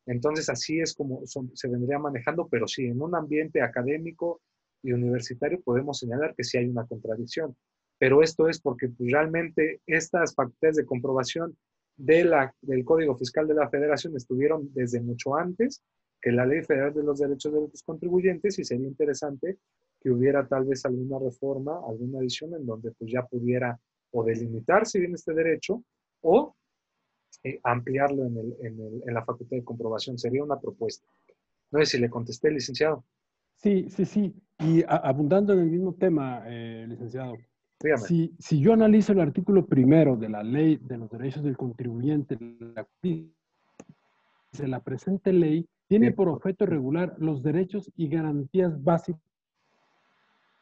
Entonces así es como se vendría manejando, pero sí, en un ambiente académico y universitario podemos señalar que sí hay una contradicción. Pero esto es porque pues, realmente estas facultades de comprobación del Código Fiscal de la Federación estuvieron desde mucho antes que la Ley Federal de los Derechos de los Contribuyentes, y sería interesante que hubiera tal vez alguna reforma, alguna adición en donde pues ya pudiera o delimitarse bien este derecho o ampliarlo en la facultad de comprobación. Sería una propuesta. No sé si le contesté, licenciado. Sí, sí, sí. Y abundando en el mismo tema, licenciado, Dígame. si yo analizo el artículo primero de la Ley de los Derechos del Contribuyente, la presente ley tiene por objeto regular los derechos y garantías básicos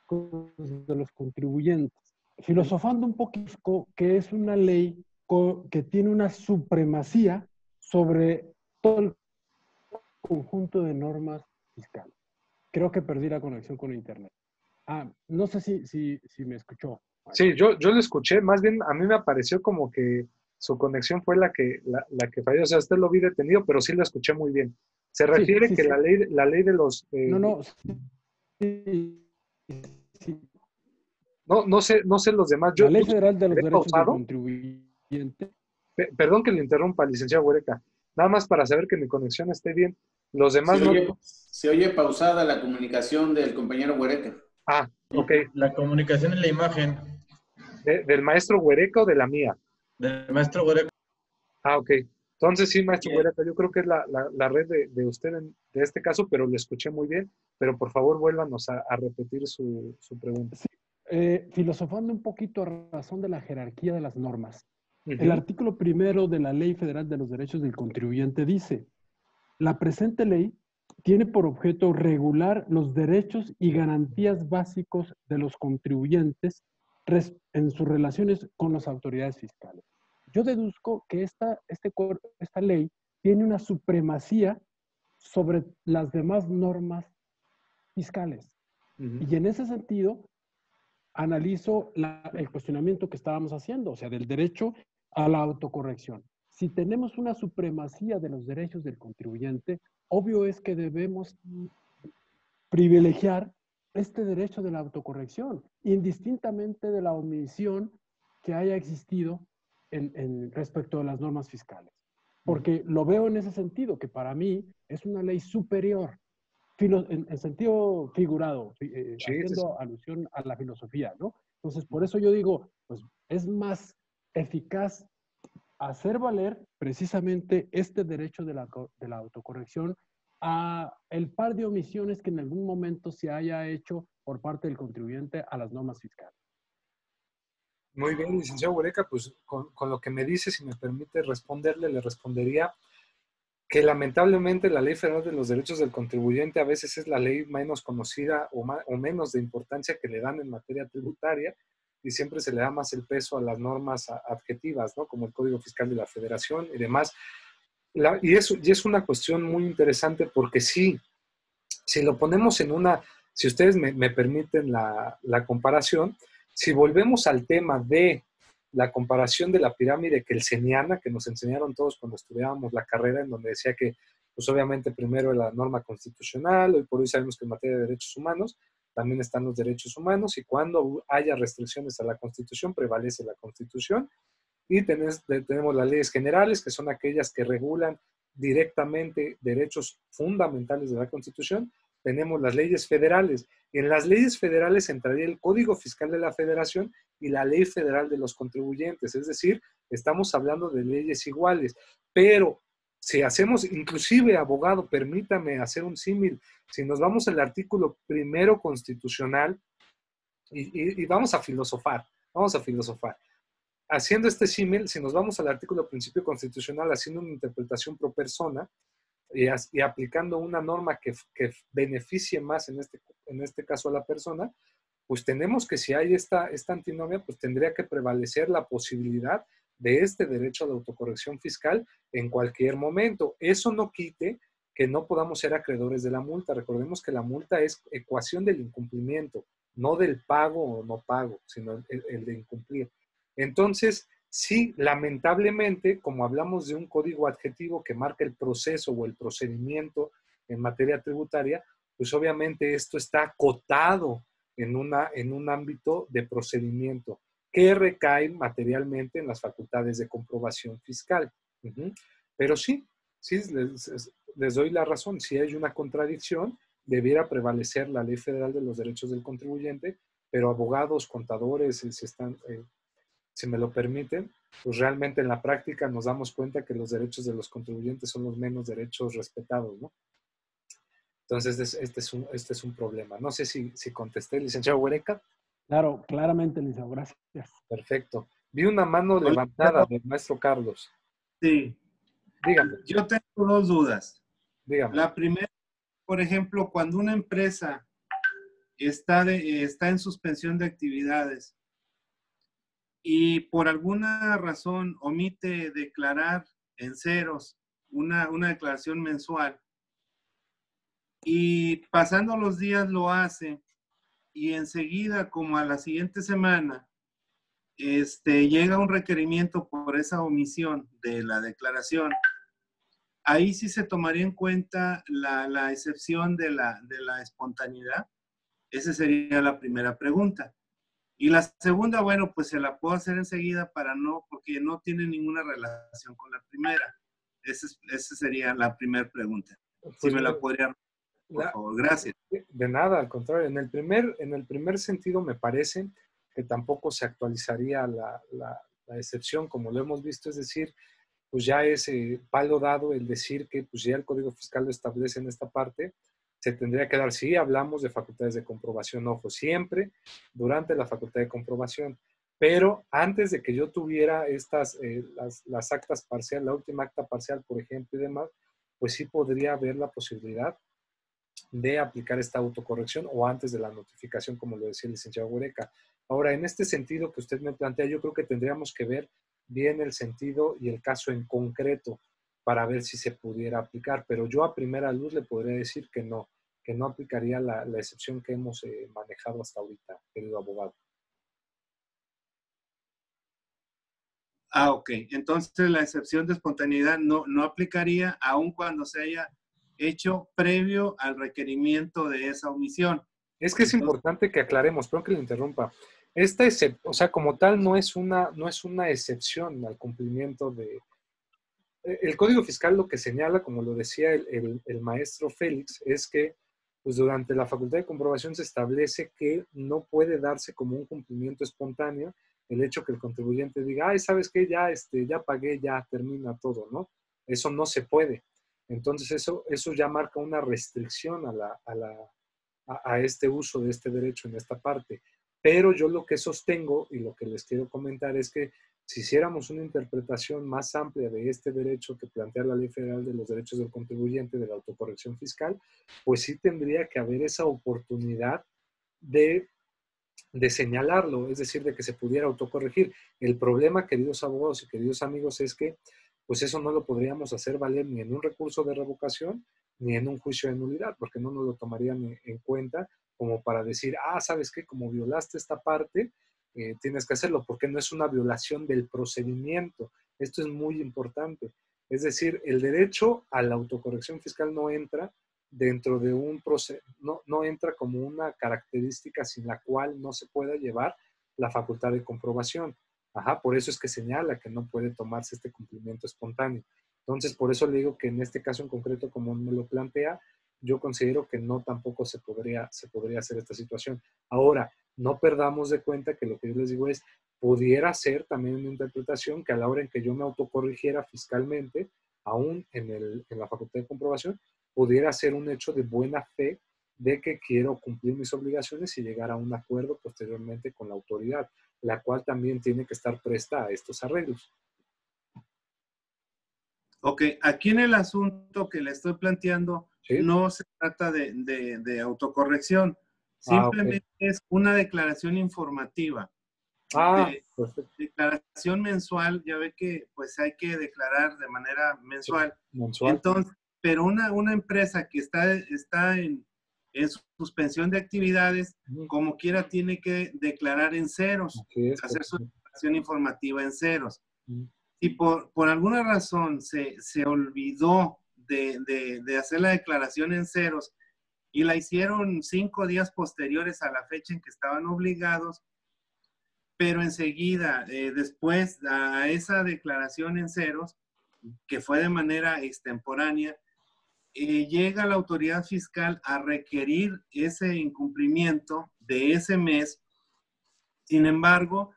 de los contribuyentes. Filosofando un poquito que es una ley que tiene una supremacía sobre todo el conjunto de normas fiscales. Creo que perdí la conexión con internet. No sé si me escuchó. Sí, yo lo escuché. Más bien, a mí me pareció como que su conexión fue la que falló. O sea, usted lo vi detenido, pero sí lo escuché muy bien. Se refiere que la ley de los... No. Sí. No sé los demás. La Ley Federal de los Derechos del Contribuyente. Perdón que le interrumpa, licenciado Huereca. Nada más para saber que mi conexión esté bien. Los demás se oye pausada la comunicación del compañero Huereca. Ok. La comunicación en la imagen. ¿Del maestro Huereca o de la mía? Del maestro Huereca. Ok. Entonces sí, maestro Huereca, yo creo que es la red de usted de este caso, pero le escuché muy bien. Pero por favor, vuélvanos a repetir su pregunta. Sí. Filosofando un poquito a razón de la jerarquía de las normas. Uh-huh. El artículo primero de la Ley Federal de los Derechos del Contribuyente dice: la presente ley tiene por objeto regular los derechos y garantías básicos de los contribuyentes en sus relaciones con las autoridades fiscales. Yo deduzco que esta ley tiene una supremacía sobre las demás normas fiscales. Uh-huh. Y en ese sentido, analizo el cuestionamiento que estábamos haciendo, o sea, del derecho a la autocorrección. Si tenemos una supremacía de los derechos del contribuyente, obvio es que debemos privilegiar este derecho de la autocorrección, indistintamente de la omisión que haya existido respecto a las normas fiscales. Porque lo veo en ese sentido, que para mí es una ley superior, en sentido figurado, haciendo alusión a la filosofía, ¿no? Entonces, por eso yo digo, pues es más eficaz hacer valer precisamente este derecho de la autocorrección a el par de omisiones que en algún momento se haya hecho por parte del contribuyente a las normas fiscales. Muy bien, licenciado Huereca, pues con lo que me dice, si me permite responderle, le respondería que lamentablemente la Ley Federal de los Derechos del Contribuyente a veces es la ley menos conocida o menos de importancia que le dan en materia tributaria, y siempre se le da más el peso a las normas adjetivas, ¿no? Como el Código Fiscal de la Federación y demás. Y es una cuestión muy interesante porque si lo ponemos si ustedes me permiten la comparación, si volvemos al tema de la comparación de la pirámide kelseniana que nos enseñaron todos cuando estudiábamos la carrera, en donde decía que, pues obviamente primero la norma constitucional, hoy por hoy sabemos que en materia de derechos humanos también están los derechos humanos, y cuando haya restricciones a la Constitución, prevalece la Constitución, y tenemos las leyes generales, que son aquellas que regulan directamente derechos fundamentales de la Constitución. Tenemos las leyes federales. En las leyes federales entraría el Código Fiscal de la Federación y la Ley Federal de los Contribuyentes, es decir, estamos hablando de leyes iguales, pero si hacemos, inclusive, abogado, permítame hacer un símil, si nos vamos al artículo primero constitucional y vamos a filosofar, haciendo este símil, si nos vamos al artículo principio constitucional, haciendo una interpretación pro persona y aplicando una norma que beneficie más en este caso a la persona, pues tenemos que, si hay esta antinomia, pues tendría que prevalecer la posibilidad de este derecho de autocorrección fiscal en cualquier momento. Eso no quite que no podamos ser acreedores de la multa. Recordemos que la multa es ecuación del incumplimiento, no del pago o no pago, sino el de incumplir. Entonces, sí, lamentablemente, como hablamos de un código adjetivo que marca el proceso o el procedimiento en materia tributaria, pues obviamente esto está acotado en un ámbito de procedimiento que recae materialmente en las facultades de comprobación fiscal. Uh-huh. Pero sí, les doy la razón. Si hay una contradicción, debiera prevalecer la Ley Federal de los Derechos del Contribuyente, pero abogados, contadores, si me lo permiten, pues realmente en la práctica nos damos cuenta que los derechos de los contribuyentes son los menos derechos respetados, ¿no? Entonces, este es un problema. No sé si contesté, licenciado Huereca. Claro, claramente, licenciado. Gracias. Perfecto. Vi una mano levantada del maestro Carlos. Sí. Dígame. Yo tengo dos dudas. Dígame. La primera, por ejemplo, cuando una empresa está en suspensión de actividades y por alguna razón omite declarar en ceros una declaración mensual y pasando los días lo hace y enseguida, como a la siguiente semana, llega un requerimiento por esa omisión de la declaración, ahí sí se tomaría en cuenta la excepción de la espontaneidad. Esa sería la primera pregunta. Y la segunda, bueno, pues se la puedo hacer enseguida porque no tiene ninguna relación con la primera. Esa sería la primera pregunta. Pues si me la podría, por favor, gracias. De nada, al contrario. En el primer sentido me parece que tampoco se actualizaría la excepción, como lo hemos visto, es decir, pues ya es palo dado el decir que pues ya el Código Fiscal lo establece en esta parte, se tendría que dar, sí, hablamos de facultades de comprobación, ojo, siempre durante la facultad de comprobación, pero antes de que yo tuviera las actas parciales, la última acta parcial, por ejemplo, y demás, pues sí podría haber la posibilidad de aplicar esta autocorrección o antes de la notificación, como lo decía el licenciado Huereca. Ahora, en este sentido que usted me plantea, yo creo que tendríamos que ver bien el sentido y el caso en concreto para ver si se pudiera aplicar, pero yo a primera luz le podría decir que no aplicaría la excepción que hemos manejado hasta ahorita, querido abogado. Ok. Entonces la excepción de espontaneidad no aplicaría aun cuando se haya hecho previo al requerimiento de esa omisión. Es que es importante que aclaremos, perdón que le interrumpa. O sea, como tal, no es una excepción al cumplimiento de... El Código Fiscal lo que señala, como lo decía el maestro Félix, es que pues durante la facultad de comprobación se establece que no puede darse como un cumplimiento espontáneo el hecho que el contribuyente diga, ay, ¿sabes qué? Ya pagué, ya termina todo, ¿no? Eso no se puede. Entonces, eso ya marca una restricción a este uso de este derecho en esta parte. Pero yo lo que sostengo y lo que les quiero comentar es que si hiciéramos una interpretación más amplia de este derecho que plantea la Ley Federal de los Derechos del Contribuyente de la autocorrección fiscal, pues sí tendría que haber esa oportunidad de señalarlo, es decir, de que se pudiera autocorregir. El problema, queridos abogados y queridos amigos, es que pues eso no lo podríamos hacer valer ni en un recurso de revocación ni en un juicio de nulidad, porque no nos lo tomarían en cuenta como para decir, ¿sabes qué? Como violaste esta parte, tienes que hacerlo, porque no es una violación del procedimiento. Esto es muy importante. Es decir, el derecho a la autocorrección fiscal no entra dentro de un proceso, no entra como una característica sin la cual no se pueda llevar la facultad de comprobación. Por eso es que señala que no puede tomarse este cumplimiento espontáneo. Entonces, por eso le digo que en este caso en concreto, como me lo plantea, yo considero que no tampoco se podría hacer esta situación. Ahora, no perdamos de cuenta que lo que yo les digo es, pudiera ser también una interpretación que a la hora en que yo me autocorrigiera fiscalmente, aún en la facultad de comprobación, pudiera ser un hecho de buena fe de que quiero cumplir mis obligaciones y llegar a un acuerdo posteriormente con la autoridad, la cual también tiene que estar presta a estos arreglos. Ok, aquí en el asunto que le estoy planteando, ¿sí? No se trata de autocorrección, simplemente okay. Es una declaración informativa. Declaración mensual, ya ve que pues hay que declarar de manera mensual. Sí, mensual. Entonces, pero una empresa que está en suspensión de actividades, como quiera tiene que declarar en ceros, hacer su declaración informativa en ceros. Si por alguna razón se olvidó de hacer la declaración en ceros y la hicieron 5 días posteriores a la fecha en que estaban obligados, pero enseguida, después a esa declaración en ceros, que fue de manera extemporánea, llega la autoridad fiscal a requerir ese incumplimiento de ese mes. Sin embargo,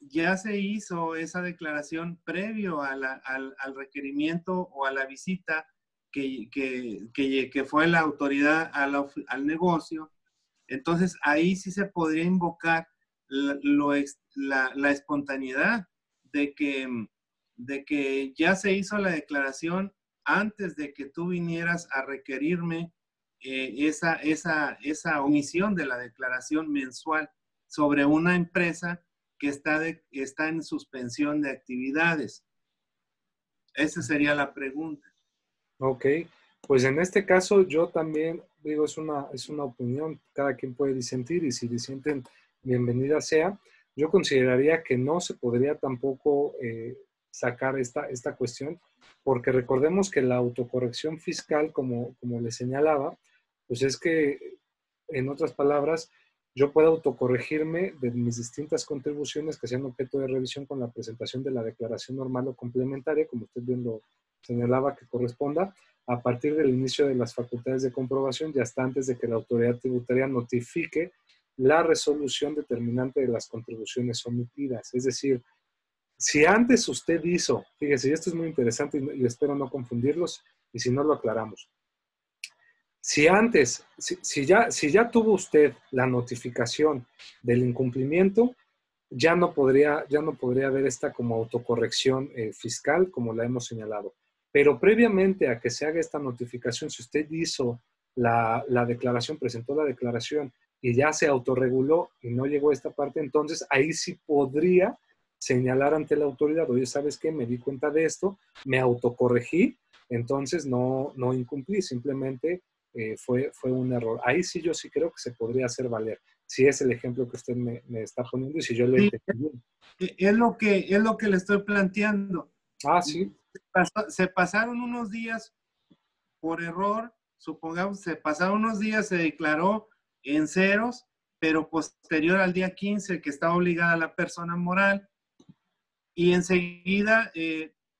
ya se hizo esa declaración previo a al requerimiento o a la visita que fue la autoridad al negocio. Entonces, ahí sí se podría invocar la espontaneidad de que ya se hizo la declaración antes de que tú vinieras a requerirme esa omisión de la declaración mensual sobre una empresa que está en suspensión de actividades. Esa sería la pregunta. Ok, pues en este caso yo también digo, es una opinión, cada quien puede disentir y si disienten, bienvenida sea. Yo consideraría que no se podría tampoco sacar esta cuestión, porque recordemos que la autocorrección fiscal, como les señalaba, pues es que, en otras palabras, yo puedo autocorregirme de mis distintas contribuciones que sean objeto de revisión con la presentación de la declaración normal o complementaria, como usted bien lo señalaba que corresponda, a partir del inicio de las facultades de comprobación y hasta antes de que la autoridad tributaria notifique la resolución determinante de las contribuciones omitidas. Es decir, si antes usted hizo, fíjese, y esto es muy interesante y espero no confundirlos, y si no lo aclaramos. Si antes, si ya tuvo usted la notificación del incumplimiento, ya no podría haber esta como autocorrección fiscal, como la hemos señalado. Pero previamente a que se haga esta notificación, si usted hizo la declaración, presentó la declaración y ya se autorreguló y no llegó a esta parte, entonces ahí sí podría señalar ante la autoridad, oye, ¿sabes qué? Me di cuenta de esto, me autocorregí, entonces no incumplí, simplemente fue un error. Ahí sí yo sí creo que se podría hacer valer, si es el ejemplo que usted me está poniendo y si yo lo entendí. Es lo que le estoy planteando. Ah, sí. Se pasaron unos días por error, supongamos, se pasaron unos días, se declaró en ceros, pero posterior al día 15 que estaba obligada la persona moral, y enseguida,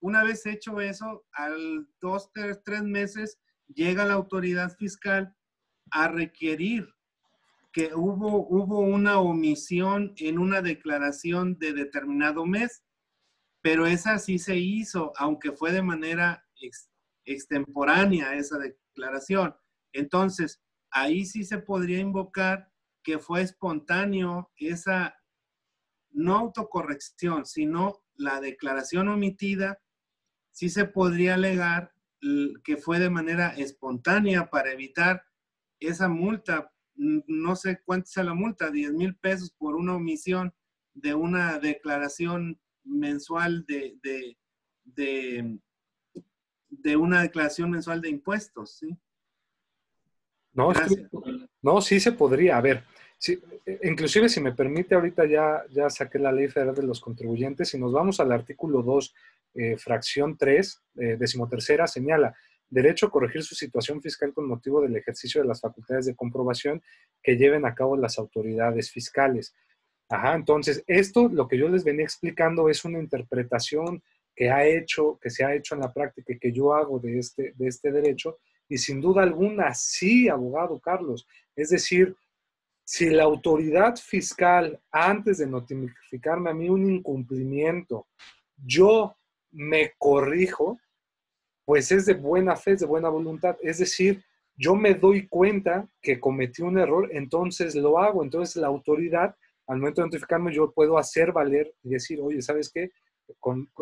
una vez hecho eso, al 2, 3 meses, llega la autoridad fiscal a requerir que hubo una omisión en una declaración de determinado mes, pero esa sí se hizo, aunque fue de manera extemporánea esa declaración. Entonces, ahí sí se podría invocar que fue espontáneo esa no autocorrección, sino la declaración omitida, sí se podría alegar que fue de manera espontánea para evitar esa multa. No sé cuánto sea la multa, 10,000 pesos por una omisión de una declaración mensual de una declaración mensual de impuestos, ¿sí? No, sí se podría. A ver, sí, inclusive si me permite, ahorita ya saqué la Ley Federal de los Contribuyentes y nos vamos al artículo 2, fracción 3, 13ª, señala: derecho a corregir su situación fiscal con motivo del ejercicio de las facultades de comprobación que lleven a cabo las autoridades fiscales. Ajá, entonces, esto, lo que yo les venía explicando, es una interpretación que se ha hecho en la práctica y que yo hago de este derecho, y sin duda alguna, sí, abogado Carlos. Es decir, si la autoridad fiscal, antes de notificarme a mí un incumplimiento, yo me corrijo, pues es de buena fe, es de buena voluntad. Es decir, yo me doy cuenta que cometí un error, entonces lo hago. Entonces la autoridad, al momento de notificarme, yo puedo hacer valer y decir, oye, ¿sabes qué?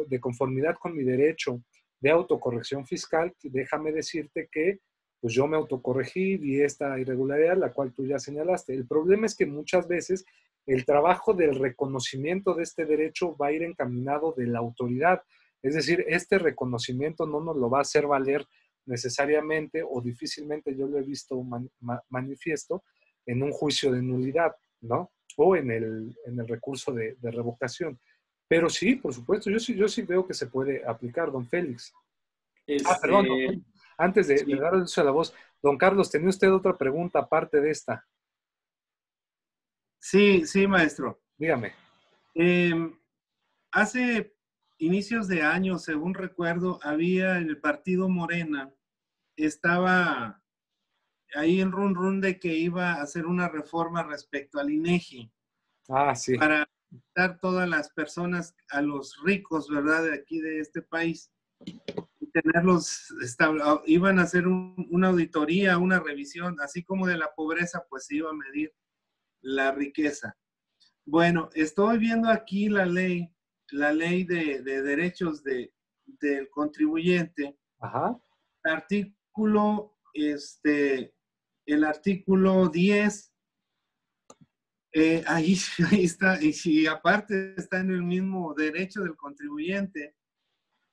De conformidad con mi derecho de autocorrección fiscal, déjame decirte que pues yo me autocorregí, vi esta irregularidad, la cual tú ya señalaste. El problema es que muchas veces el trabajo del reconocimiento de este derecho va a ir encaminado de la autoridad. Es decir, este reconocimiento no nos lo va a hacer valer necesariamente o difícilmente, yo lo he visto manifiesto en un juicio de nulidad, ¿no? O en el recurso de revocación. Pero sí, por supuesto, yo sí veo que se puede aplicar, don Félix. Perdón, don Félix. Antes de dar el uso de la voz, don Carlos, ¿tenía usted otra pregunta aparte de esta? Sí, maestro. Dígame. Hace inicios de año, según recuerdo, había en el partido Morena estaba ahí el run de que iba a hacer una reforma respecto al INEGI. Ah, sí. Para dar todas las personas, a los ricos, ¿verdad? De aquí, de este país, y tenerlos, iban a hacer una auditoría, una revisión, así como de la pobreza, pues se iba a medir la riqueza. Bueno, estoy viendo aquí la ley de derechos del contribuyente. Ajá. El artículo 10, ahí está, y aparte está en el mismo derecho del contribuyente.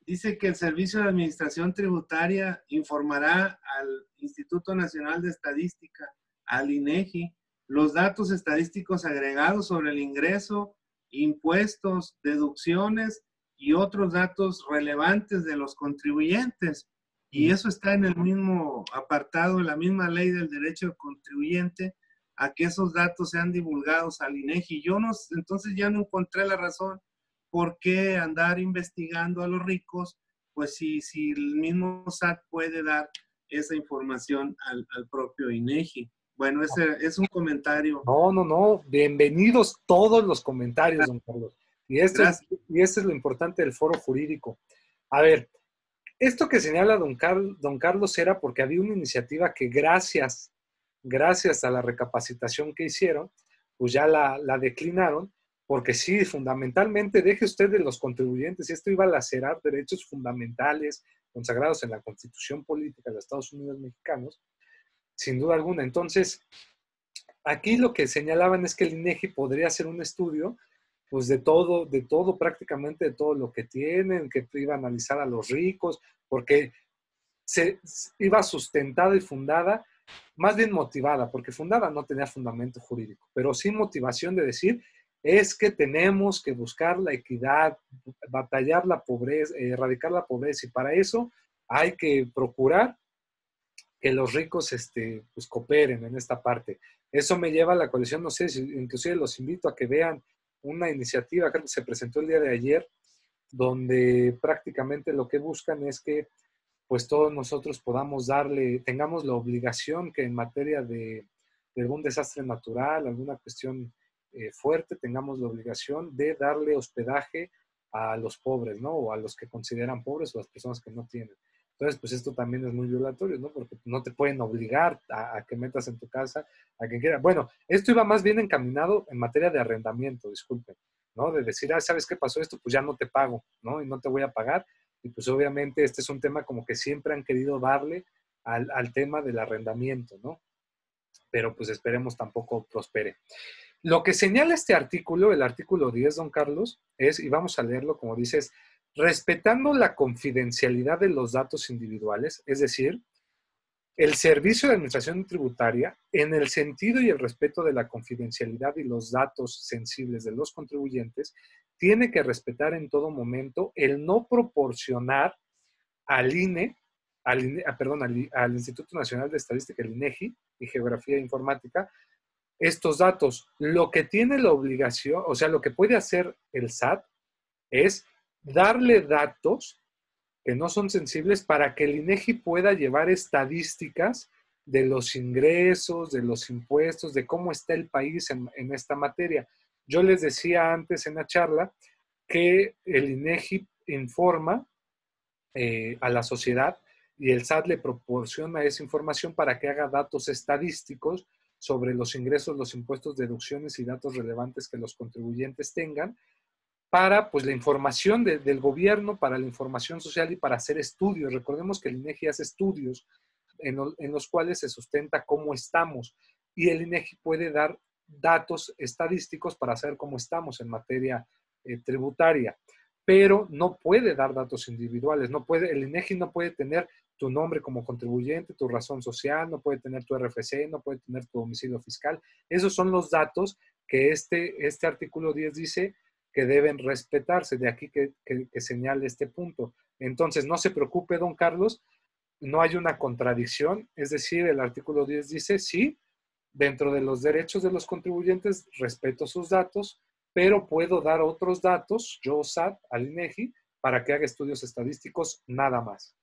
Dice que el Servicio de Administración Tributaria informará al Instituto Nacional de Estadística, al INEGI, los datos estadísticos agregados sobre el ingreso, impuestos, deducciones y otros datos relevantes de los contribuyentes. Y eso está en el mismo apartado, en la misma ley del derecho del contribuyente, a que esos datos sean divulgados al INEGI. Entonces ya no encontré la razón por qué andar investigando a los ricos, pues si el mismo SAT puede dar esa información al propio INEGI. Bueno, ese es un comentario. No. Bienvenidos todos los comentarios, don Carlos. Y esto es lo importante del foro jurídico. A ver, esto que señala don Carlos era porque había una iniciativa que gracias a la recapacitación que hicieron, pues ya la declinaron, porque sí, fundamentalmente, deje usted de los contribuyentes, y esto iba a lacerar derechos fundamentales consagrados en la Constitución Política de los Estados Unidos Mexicanos, sin duda alguna. Entonces, aquí lo que señalaban es que el INEGI podría hacer un estudio, pues de todo, prácticamente de todo lo que tienen, que iba a analizar a los ricos, porque se iba sustentada y fundada, más bien motivada, porque fundada no tenía fundamento jurídico, pero sí motivación de decir, es que tenemos que buscar la equidad, batallar la pobreza, erradicar la pobreza, y para eso hay que procurar que los ricos pues cooperen en esta parte. Eso me lleva a la coalición, no sé, inclusive los invito a que vean una iniciativa que se presentó el día de ayer, donde prácticamente lo que buscan es que pues todos nosotros tengamos la obligación que en materia de algún desastre natural, alguna cuestión fuerte, tengamos la obligación de darle hospedaje a los pobres, ¿no? O a los que consideran pobres o a las personas que no tienen. Entonces, pues esto también es muy violatorio, ¿no? Porque no te pueden obligar a que metas en tu casa a quien quiera. Bueno, esto iba más bien encaminado en materia de arrendamiento, disculpen, ¿no? De decir, ¿sabes qué pasó esto? Pues ya no te pago, ¿no? Y no te voy a pagar. Y pues obviamente este es un tema como que siempre han querido darle al tema del arrendamiento, ¿no? Pero pues esperemos tampoco prospere. Lo que señala este artículo, el artículo 10, don Carlos, es, y vamos a leerlo como dices, respetando la confidencialidad de los datos individuales, es decir, el Servicio de Administración Tributaria, en el sentido y el respeto de la confidencialidad y los datos sensibles de los contribuyentes, tiene que respetar en todo momento el no proporcionar al al Instituto Nacional de Estadística, el INEGI, y Geografía e Informática, estos datos. Lo que tiene la obligación, o sea, lo que puede hacer el SAT es darle datos que no son sensibles para que el INEGI pueda llevar estadísticas de los ingresos, de los impuestos, de cómo está el país en esta materia. Yo les decía antes en la charla que el INEGI informa a la sociedad y el SAT le proporciona esa información para que haga datos estadísticos sobre los ingresos, los impuestos, deducciones y datos relevantes que los contribuyentes tengan para pues la información del gobierno, para la información social y para hacer estudios. Recordemos que el INEGI hace estudios en los cuales se sustenta cómo estamos, y el INEGI puede dar datos estadísticos para saber cómo estamos en materia tributaria, pero no puede dar datos individuales. El INEGI no puede tener tu nombre como contribuyente, tu razón social, no puede tener tu RFC, no puede tener tu domicilio fiscal. Esos son los datos que este artículo 10 dice que deben respetarse, de aquí que señale este punto. Entonces, no se preocupe, don Carlos, no hay una contradicción, es decir, el artículo 10 dice, sí, dentro de los derechos de los contribuyentes, respeto sus datos, pero puedo dar otros datos, yo SAT, al INEGI, para que haga estudios estadísticos, nada más.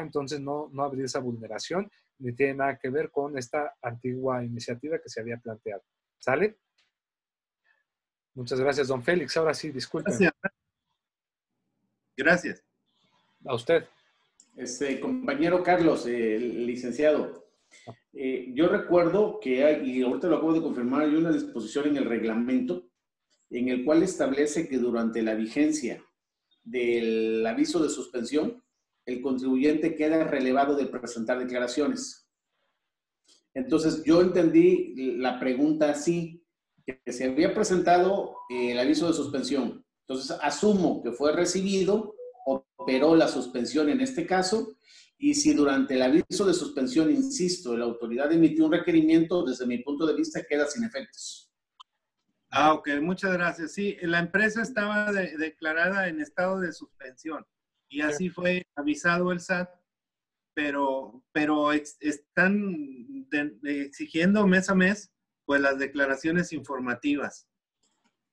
entonces no habría esa vulneración, ni tiene nada que ver con esta antigua iniciativa que se había planteado. ¿Sale? Muchas gracias, don Félix. Ahora sí, disculpen. Gracias. A usted. Compañero Carlos, licenciado, yo recuerdo que hay, y ahorita lo acabo de confirmar, hay una disposición en el reglamento en el cual establece que durante la vigencia del aviso de suspensión, el contribuyente queda relevado de presentar declaraciones. Entonces, yo entendí la pregunta así, que se había presentado el aviso de suspensión. Entonces, asumo que fue recibido, operó la suspensión en este caso, y si durante el aviso de suspensión, insisto, la autoridad emitió un requerimiento, desde mi punto de vista, queda sin efectos. Ok, muchas gracias. Sí, la empresa estaba declarada en estado de suspensión y así fue avisado el SAT, pero están exigiendo mes a mes pues las declaraciones informativas.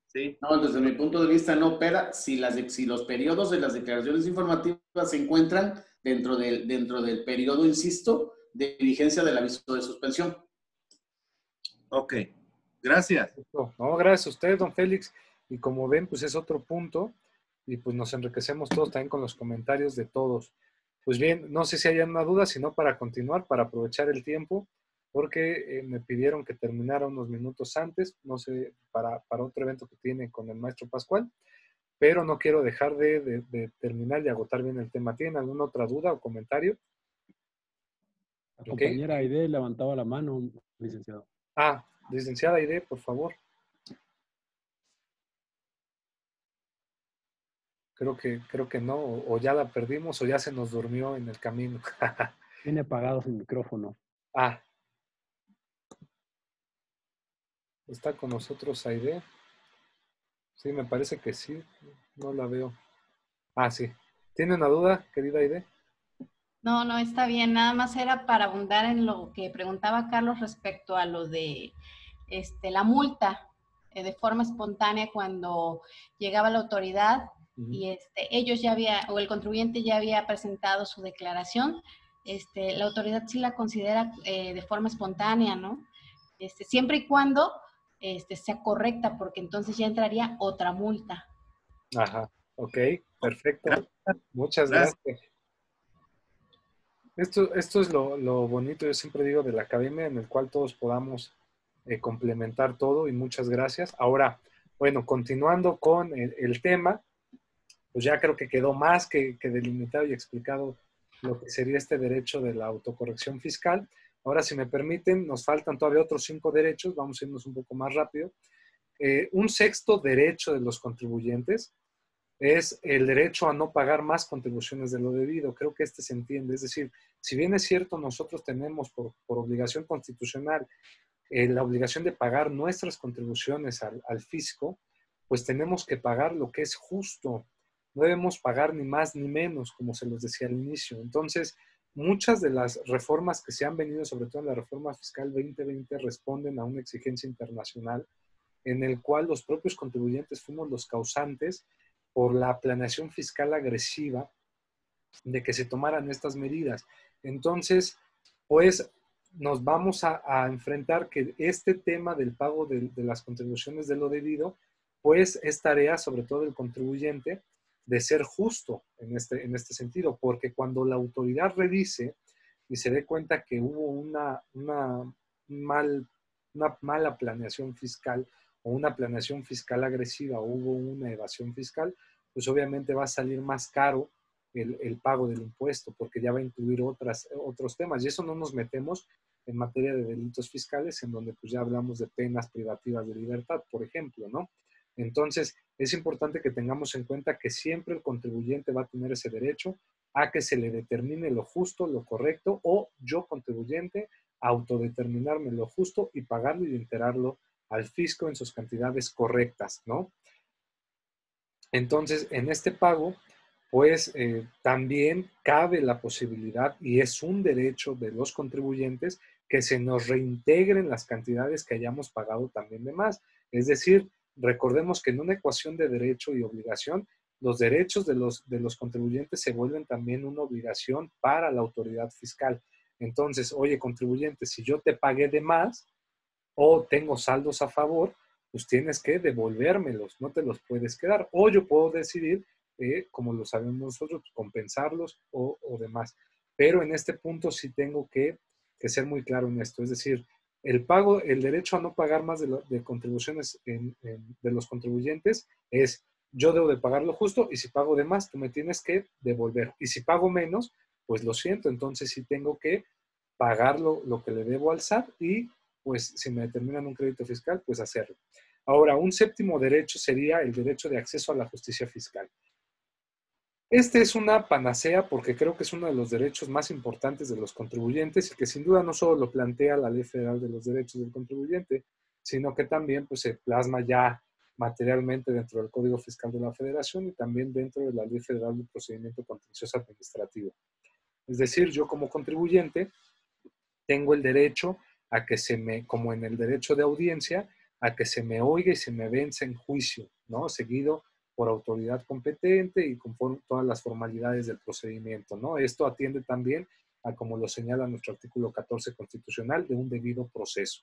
¿Sí? No, desde mi punto de vista no opera si los periodos de las declaraciones informativas se encuentran dentro del periodo, insisto, de vigencia del aviso de suspensión. Ok, gracias. No, gracias a usted, don Félix. Y como ven, pues es otro punto y pues nos enriquecemos todos también con los comentarios de todos. Pues bien, no sé si hay una duda, sino para continuar, para aprovechar el tiempo, porque me pidieron que terminara unos minutos antes, no sé, para otro evento que tiene con el maestro Pascual, pero no quiero dejar de terminar y agotar bien el tema. ¿Tienen alguna otra duda o comentario? La compañera Aide levantaba la mano, licenciado. Licenciada Aide, por favor. Creo que no, o ya la perdimos o ya se nos durmió en el camino. Tiene apagado su micrófono. ¿Está con nosotros Aide? Sí, me parece que sí. No la veo. Sí. ¿Tiene una duda, querida Aide? No, está bien. Nada más era para abundar en lo que preguntaba Carlos respecto a lo de la multa de forma espontánea cuando llegaba la autoridad y ellos o el contribuyente ya había presentado su declaración. La autoridad sí la considera de forma espontánea, ¿no? Siempre y cuando sea correcta, porque entonces ya entraría otra multa. Ok, perfecto. Muchas gracias. Esto es lo bonito, yo siempre digo, de la academia, en el cual todos podamos complementar todo, y muchas gracias. Ahora, bueno, continuando con el tema, pues ya creo que quedó más que delimitado y explicado lo que sería este derecho de la autocorrección fiscal. Ahora, si me permiten, nos faltan todavía otros 5 derechos, vamos a irnos un poco más rápido. Un sexto derecho de los contribuyentes es el derecho a no pagar más contribuciones de lo debido. Creo que se entiende. Es decir, si bien es cierto, nosotros tenemos por obligación constitucional la obligación de pagar nuestras contribuciones al fisco, pues tenemos que pagar lo que es justo. No debemos pagar ni más ni menos, como se los decía al inicio. Entonces, muchas de las reformas que se han venido, sobre todo en la reforma fiscal 2020, responden a una exigencia internacional en el cual los propios contribuyentes fuimos los causantes por la planeación fiscal agresiva de que se tomaran estas medidas. Entonces, pues nos vamos a enfrentar que este tema del pago de las contribuciones de lo debido, pues es tarea sobre todo del contribuyente de ser justo en este sentido, porque cuando la autoridad revise y se dé cuenta que hubo una mala planeación fiscal o una planeación fiscal agresiva o hubo una evasión fiscal, pues obviamente va a salir más caro el pago del impuesto, porque ya va a incluir otros temas. Y eso no nos metemos en materia de delitos fiscales, en donde pues ya hablamos de penas privativas de libertad, por ejemplo, ¿no? Entonces, es importante que tengamos en cuenta que siempre el contribuyente va a tener ese derecho a que se le determine lo justo, lo correcto, o yo, contribuyente, autodeterminarme lo justo y pagarlo y enterarlo al fisco en sus cantidades correctas, ¿no? Entonces, en este pago, pues también cabe la posibilidad, y es un derecho de los contribuyentes, que se nos reintegren las cantidades que hayamos pagado también de más. Es decir, recordemos que en una ecuación de derecho y obligación, los derechos de los contribuyentes se vuelven también una obligación para la autoridad fiscal. Entonces, oye, contribuyente, si yo te pagué de más o tengo saldos a favor, pues tienes que devolvérmelos, no te los puedes quedar. O yo puedo decidir, como lo sabemos nosotros, compensarlos o demás. Pero en este punto sí tengo que ser muy claro en esto. Es decir, el derecho a no pagar más de contribuciones de los contribuyentes es, yo debo de pagar lo justo y si pago de más, tú me tienes que devolver. Y si pago menos, pues lo siento, entonces sí tengo que pagar lo que le debo al SAT y pues si me determinan un crédito fiscal, pues hacerlo. Ahora, un séptimo derecho sería el derecho de acceso a la justicia fiscal. Este es una panacea porque creo que es uno de los derechos más importantes de los contribuyentes y que sin duda no solo lo plantea la Ley Federal de los Derechos del Contribuyente, sino que también pues, se plasma ya materialmente dentro del Código Fiscal de la Federación y también dentro de la Ley Federal del Procedimiento Contencioso Administrativo. Es decir, yo como contribuyente tengo el derecho a que como en el derecho de audiencia, a que se me oiga y se me vence en juicio, ¿no? Seguido por autoridad competente y conforme todas las formalidades del procedimiento, ¿no? Esto atiende también a, como lo señala nuestro artículo 14 constitucional, de un debido proceso.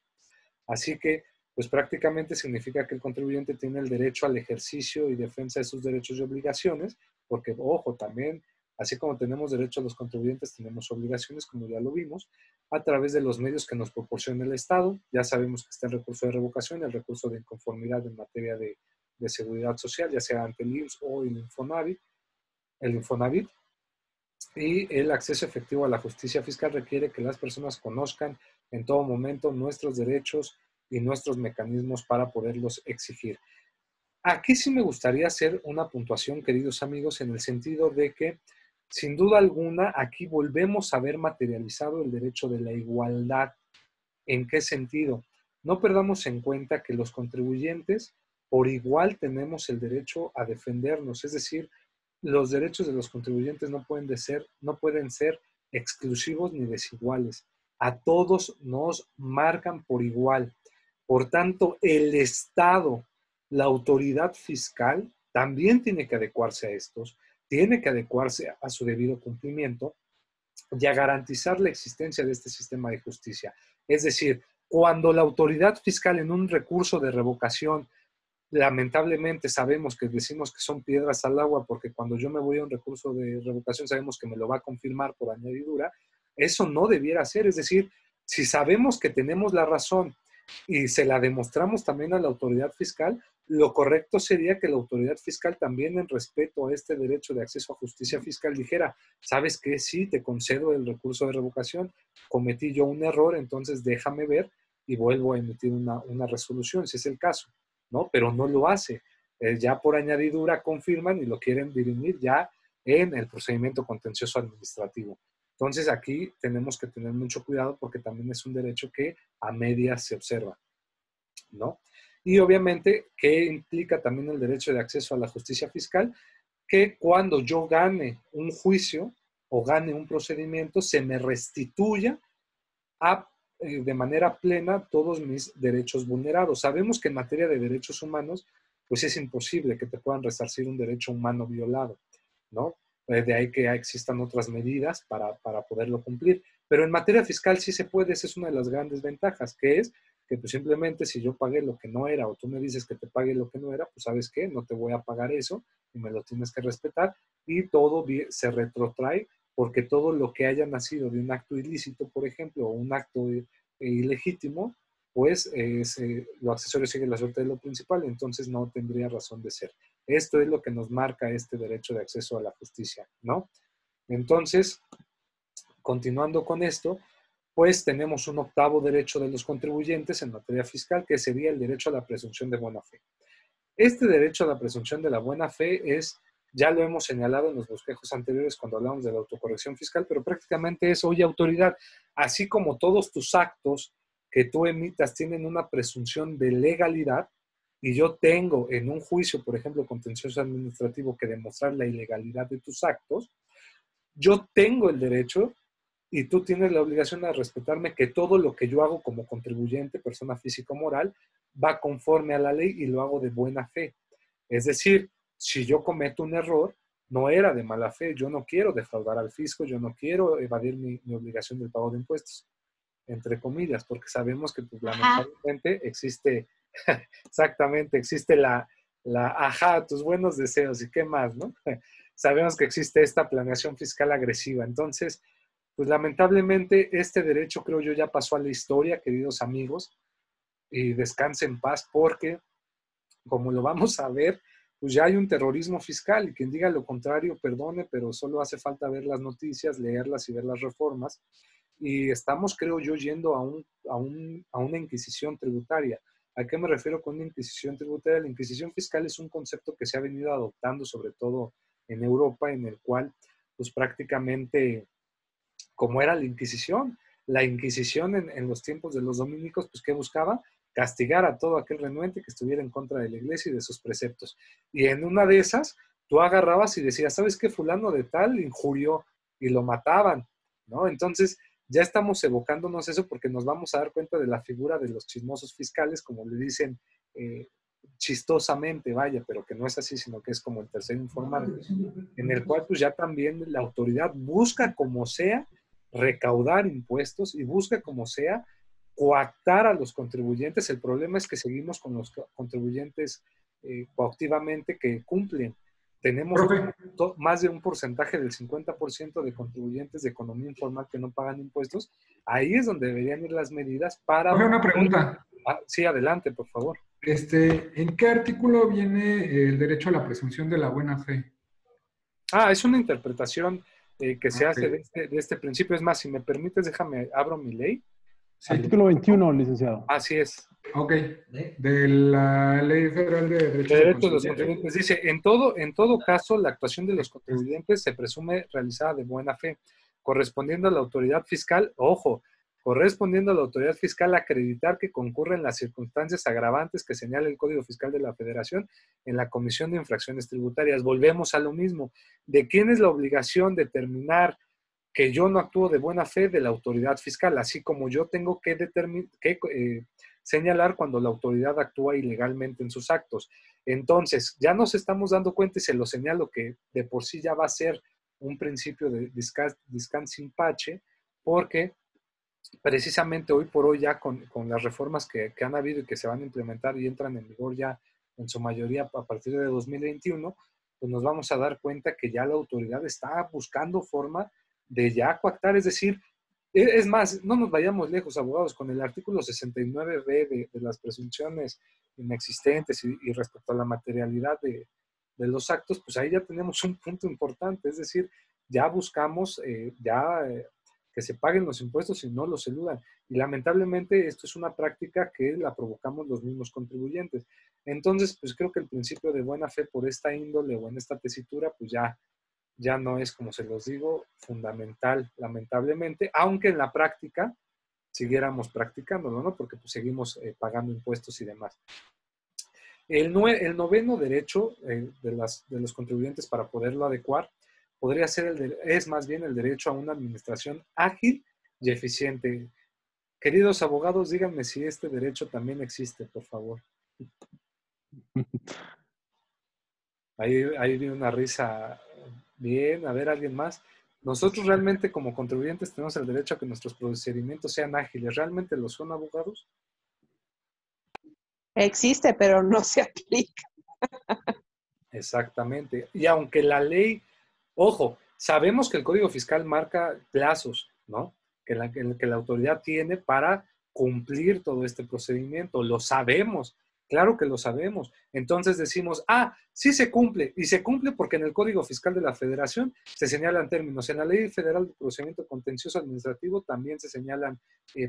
Así que, pues prácticamente significa que el contribuyente tiene el derecho al ejercicio y defensa de sus derechos y obligaciones, porque, ojo, también, así como tenemos derecho a los contribuyentes, tenemos obligaciones, como ya lo vimos, a través de los medios que nos proporciona el Estado. Ya sabemos que está el recurso de revocación, el recurso de inconformidad en materia de seguridad social, ya sea ante el IMSS o el Infonavit. Y el acceso efectivo a la justicia fiscal requiere que las personas conozcan en todo momento nuestros derechos y nuestros mecanismos para poderlos exigir. Aquí sí me gustaría hacer una puntuación, queridos amigos, en el sentido de que, sin duda alguna, aquí volvemos a ver materializado el derecho de la igualdad. ¿En qué sentido? No perdamos en cuenta que los contribuyentes por igual tenemos el derecho a defendernos, es decir, los derechos de los contribuyentes no pueden ser exclusivos ni desiguales. A todos nos marcan por igual. Por tanto, el Estado, la autoridad fiscal, también tiene que adecuarse a estos, tiene que adecuarse a su debido cumplimiento y a garantizar la existencia de este sistema de justicia. Es decir, cuando la autoridad fiscal en un recurso de revocación, lamentablemente sabemos que decimos que son piedras al agua porque cuando yo me voy a un recurso de revocación sabemos que me lo va a confirmar por añadidura, eso no debiera ser. Es decir, si sabemos que tenemos la razón y se la demostramos también a la autoridad fiscal, lo correcto sería que la autoridad fiscal también, en respeto a este derecho de acceso a justicia fiscal, dijera, ¿sabes qué? Sí, te concedo el recurso de revocación, cometí yo un error, entonces déjame ver y vuelvo a emitir una resolución, si es el caso, ¿no? Pero no lo hace. Ya por añadidura confirman y lo quieren dirimir ya en el procedimiento contencioso administrativo. Entonces aquí tenemos que tener mucho cuidado porque también es un derecho que a medias se observa, ¿no? Y obviamente que implica también el derecho de acceso a la justicia fiscal, que cuando yo gane un juicio o gane un procedimiento, se me restituya de manera plena todos mis derechos vulnerados. Sabemos que en materia de derechos humanos, pues es imposible que te puedan resarcir un derecho humano violado, ¿no? De ahí que existan otras medidas para poderlo cumplir. Pero en materia fiscal sí se puede, esa es una de las grandes ventajas, que es que pues simplemente si yo pagué lo que no era o tú me dices que te pague lo que no era, pues ¿sabes qué? No te voy a pagar eso y me lo tienes que respetar y todo se retrotrae porque todo lo que haya nacido de un acto ilícito, por ejemplo, o un acto ilegítimo, pues lo accesorio sigue la suerte de lo principal, entonces no tendría razón de ser. Esto es lo que nos marca este derecho de acceso a la justicia, ¿no? Entonces, continuando con esto, pues tenemos un octavo derecho de los contribuyentes en materia fiscal, que sería el derecho a la presunción de buena fe. Este derecho a la presunción de la buena fe ya lo hemos señalado en los bosquejos anteriores cuando hablamos de la autocorrección fiscal, pero prácticamente es, oye, autoridad, así como todos tus actos que tú emitas tienen una presunción de legalidad, y yo tengo en un juicio, por ejemplo, contencioso administrativo, que demostrar la ilegalidad de tus actos, yo tengo el derecho y tú tienes la obligación de respetarme que todo lo que yo hago como contribuyente, persona física o moral, va conforme a la ley y lo hago de buena fe. Es decir, si yo cometo un error, no era de mala fe, yo no quiero defraudar al fisco, yo no quiero evadir mi obligación del pago de impuestos, entre comillas, porque sabemos que pues, lamentablemente existe, exactamente, existe ajá, tus buenos deseos y qué más, ¿no? Sabemos que existe esta planeación fiscal agresiva. Entonces, pues lamentablemente este derecho creo yo ya pasó a la historia, queridos amigos, y descanse en paz porque, como lo vamos a ver, pues ya hay un terrorismo fiscal y quien diga lo contrario, perdone, pero solo hace falta ver las noticias, leerlas y ver las reformas. Y estamos, creo yo, yendo a una inquisición tributaria. ¿A qué me refiero con una inquisición tributaria? La inquisición fiscal es un concepto que se ha venido adoptando, sobre todo en Europa, en el cual, pues prácticamente, como era la Inquisición en los tiempos de los dominicos, pues ¿qué buscaba? Castigar a todo aquel renuente que estuviera en contra de la iglesia y de sus preceptos. Y en una de esas, tú agarrabas y decías, ¿sabes qué? Fulano de tal injurió y lo mataban, ¿no? Entonces, ya estamos evocándonos eso porque nos vamos a dar cuenta de la figura de los chismosos fiscales, como le dicen chistosamente, vaya, pero que no es así, sino que es como el tercer informante, en el cual pues ya también la autoridad busca como sea recaudar impuestos y busca como sea coactar a los contribuyentes. El problema es que seguimos con los contribuyentes coactivamente que cumplen. Tenemos más de un porcentaje del 50% de contribuyentes de economía informal que no pagan impuestos. Ahí es donde deberían ir las medidas para... Una pregunta. Sí, adelante, por favor. ¿En qué artículo viene el derecho a la presunción de la buena fe? Es una interpretación que se hace de este principio. Es más, si me permites, abro mi ley. Sí. Artículo 21, licenciado. Así es. Ok. De la Ley Federal de Derechos de los Contribuyentes. Dice, en todo caso, la actuación de los contribuyentes se presume realizada de buena fe, correspondiendo a la autoridad fiscal, correspondiendo a la autoridad fiscal acreditar que concurren las circunstancias agravantes que señala el Código Fiscal de la Federación en la Comisión de Infracciones Tributarias. Volvemos a lo mismo. ¿De quién es la obligación de determinar que yo no actúo de buena fe? De la autoridad fiscal, así como yo tengo que señalar cuando la autoridad actúa ilegalmente en sus actos. Entonces, ya nos estamos dando cuenta, y se lo señalo, que de por sí ya va a ser un principio de descanso in pace, porque precisamente hoy por hoy ya con las reformas que han habido y que se van a implementar y entran en vigor ya en su mayoría a partir de 2021, pues nos vamos a dar cuenta que ya la autoridad está buscando forma de ya coactar, es decir, es más, no nos vayamos lejos, abogados, con el artículo 69b de las presunciones inexistentes y respecto a la materialidad de los actos, pues ahí ya tenemos un punto importante, es decir, ya buscamos que se paguen los impuestos y no los eludan. Y lamentablemente esto es una práctica que la provocamos los mismos contribuyentes. Entonces, pues creo que el principio de buena fe por esta índole o en esta tesitura, pues ya no es, como se los digo, fundamental, lamentablemente, aunque en la práctica siguiéramos practicándolo, ¿no? Porque pues seguimos pagando impuestos y demás. El noveno derecho de los contribuyentes para poderlo adecuar podría ser es más bien el derecho a una administración ágil y eficiente. Queridos abogados, díganme si este derecho también existe, por favor. Ahí vi una risa. Bien, a ver, ¿alguien más? Nosotros realmente como contribuyentes tenemos el derecho a que nuestros procedimientos sean ágiles. ¿Realmente lo son, abogados? Existe, pero no se aplica. Exactamente. Y aunque la ley, ojo, sabemos que el Código Fiscal marca plazos, ¿no? Que la autoridad tiene para cumplir todo este procedimiento. Lo sabemos. Claro que lo sabemos. Entonces decimos, sí se cumple. Y se cumple porque en el Código Fiscal de la Federación se señalan términos. En la Ley Federal de Procedimiento Contencioso Administrativo también se señalan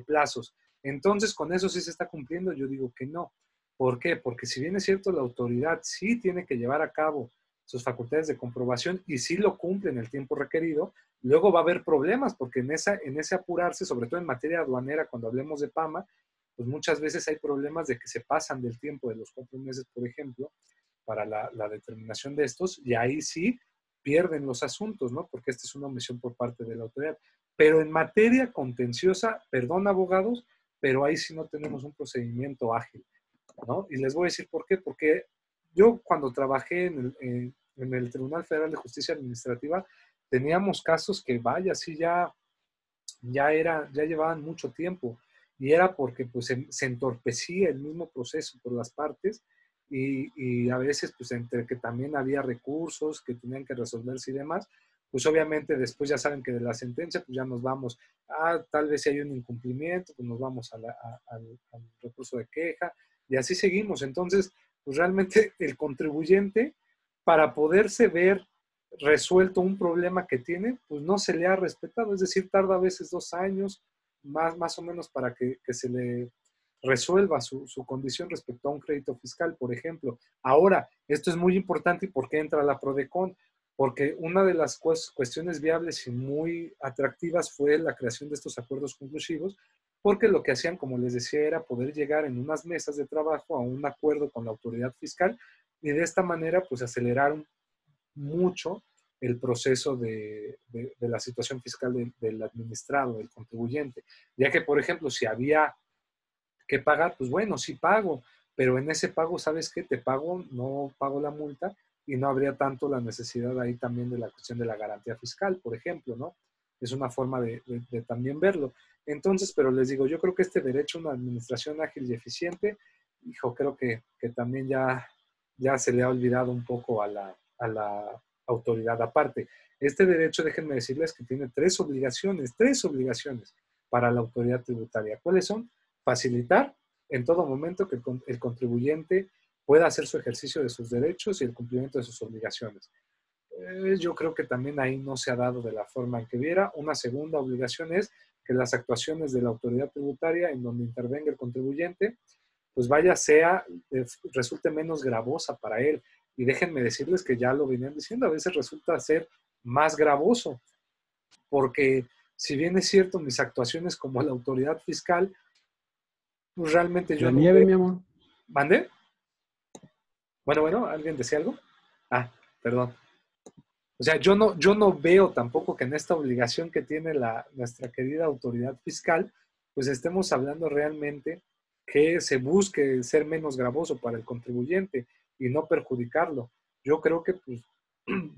plazos. Entonces, ¿con eso sí se está cumpliendo? Yo digo que no. ¿Por qué? Porque si bien es cierto, la autoridad sí tiene que llevar a cabo sus facultades de comprobación y sí lo cumple en el tiempo requerido, luego va a haber problemas porque en ese apurarse, sobre todo en materia aduanera, cuando hablemos de PAMA, pues muchas veces hay problemas de que se pasan del tiempo de los 4 meses, por ejemplo, para la determinación de estos, y ahí sí pierden los asuntos, ¿no? Porque esta es una omisión por parte de la autoridad. Pero en materia contenciosa, perdón, abogados, pero ahí sí no tenemos un procedimiento ágil, ¿no? Y les voy a decir por qué. Porque yo cuando trabajé en el Tribunal Federal de Justicia Administrativa, teníamos casos que, vaya, sí, ya llevaban mucho tiempo. Y era porque pues se entorpecía el mismo proceso por las partes y a veces pues entre que también había recursos que tenían que resolverse y demás, pues obviamente después ya saben que de la sentencia pues ya nos vamos, tal vez si hay un incumplimiento, pues nos vamos al recurso de queja y así seguimos. Entonces, pues realmente el contribuyente, para poderse ver resuelto un problema que tiene, pues no se le ha respetado, es decir, tarda a veces 2 años, más o menos para que se le resuelva su condición respecto a un crédito fiscal, por ejemplo. Ahora, esto es muy importante y ¿por qué entra la PRODECON? Porque una de las cuestiones viables y muy atractivas fue la creación de estos acuerdos conclusivos, porque lo que hacían, como les decía, era poder llegar en unas mesas de trabajo a un acuerdo con la autoridad fiscal y de esta manera, pues aceleraron mucho el proceso de la situación fiscal del administrado, del contribuyente. Ya que, por ejemplo, si había que pagar, pues bueno, sí pago, pero en ese pago, ¿sabes qué? Te pago, no pago la multa y no habría tanto la necesidad ahí también de la cuestión de la garantía fiscal, por ejemplo, ¿no? Es una forma de también verlo. Entonces, pero les digo, yo creo que este derecho a una administración ágil y eficiente, hijo, creo que también ya se le ha olvidado un poco a la autoridad. Aparte, este derecho, déjenme decirles que tiene tres obligaciones para la autoridad tributaria. ¿Cuáles son? Facilitar en todo momento que el contribuyente pueda hacer su ejercicio de sus derechos y el cumplimiento de sus obligaciones. Yo creo que también ahí no se ha dado de la forma en que viera. Una segunda obligación es que las actuaciones de la autoridad tributaria en donde intervenga el contribuyente, pues resulte menos gravosa para él. Y déjenme decirles que ya lo venían diciendo, a veces resulta ser más gravoso, porque si bien es cierto, mis actuaciones como la autoridad fiscal, pues realmente yo La no nieve, veo. mi amor. ¿Mande? Bueno, ¿alguien decía algo? Perdón. O sea, yo no veo tampoco que en esta obligación que tiene nuestra querida autoridad fiscal, pues estemos hablando realmente que se busque ser menos gravoso para el contribuyente y no perjudicarlo. Yo creo que pues,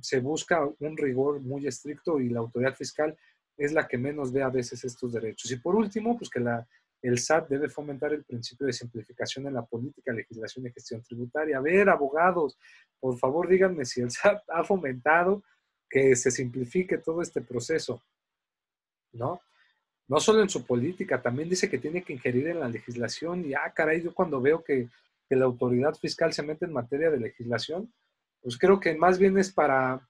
se busca un rigor muy estricto y la autoridad fiscal es la que menos ve a veces estos derechos. Y por último, pues que el SAT debe fomentar el principio de simplificación en la política, legislación y gestión tributaria. A ver, abogados, por favor díganme si el SAT ha fomentado que se simplifique todo este proceso, ¿no? No solo en su política, también dice que tiene que ingerir en la legislación y, caray, yo cuando veo que la autoridad fiscal se mete en materia de legislación, pues creo que más bien es para,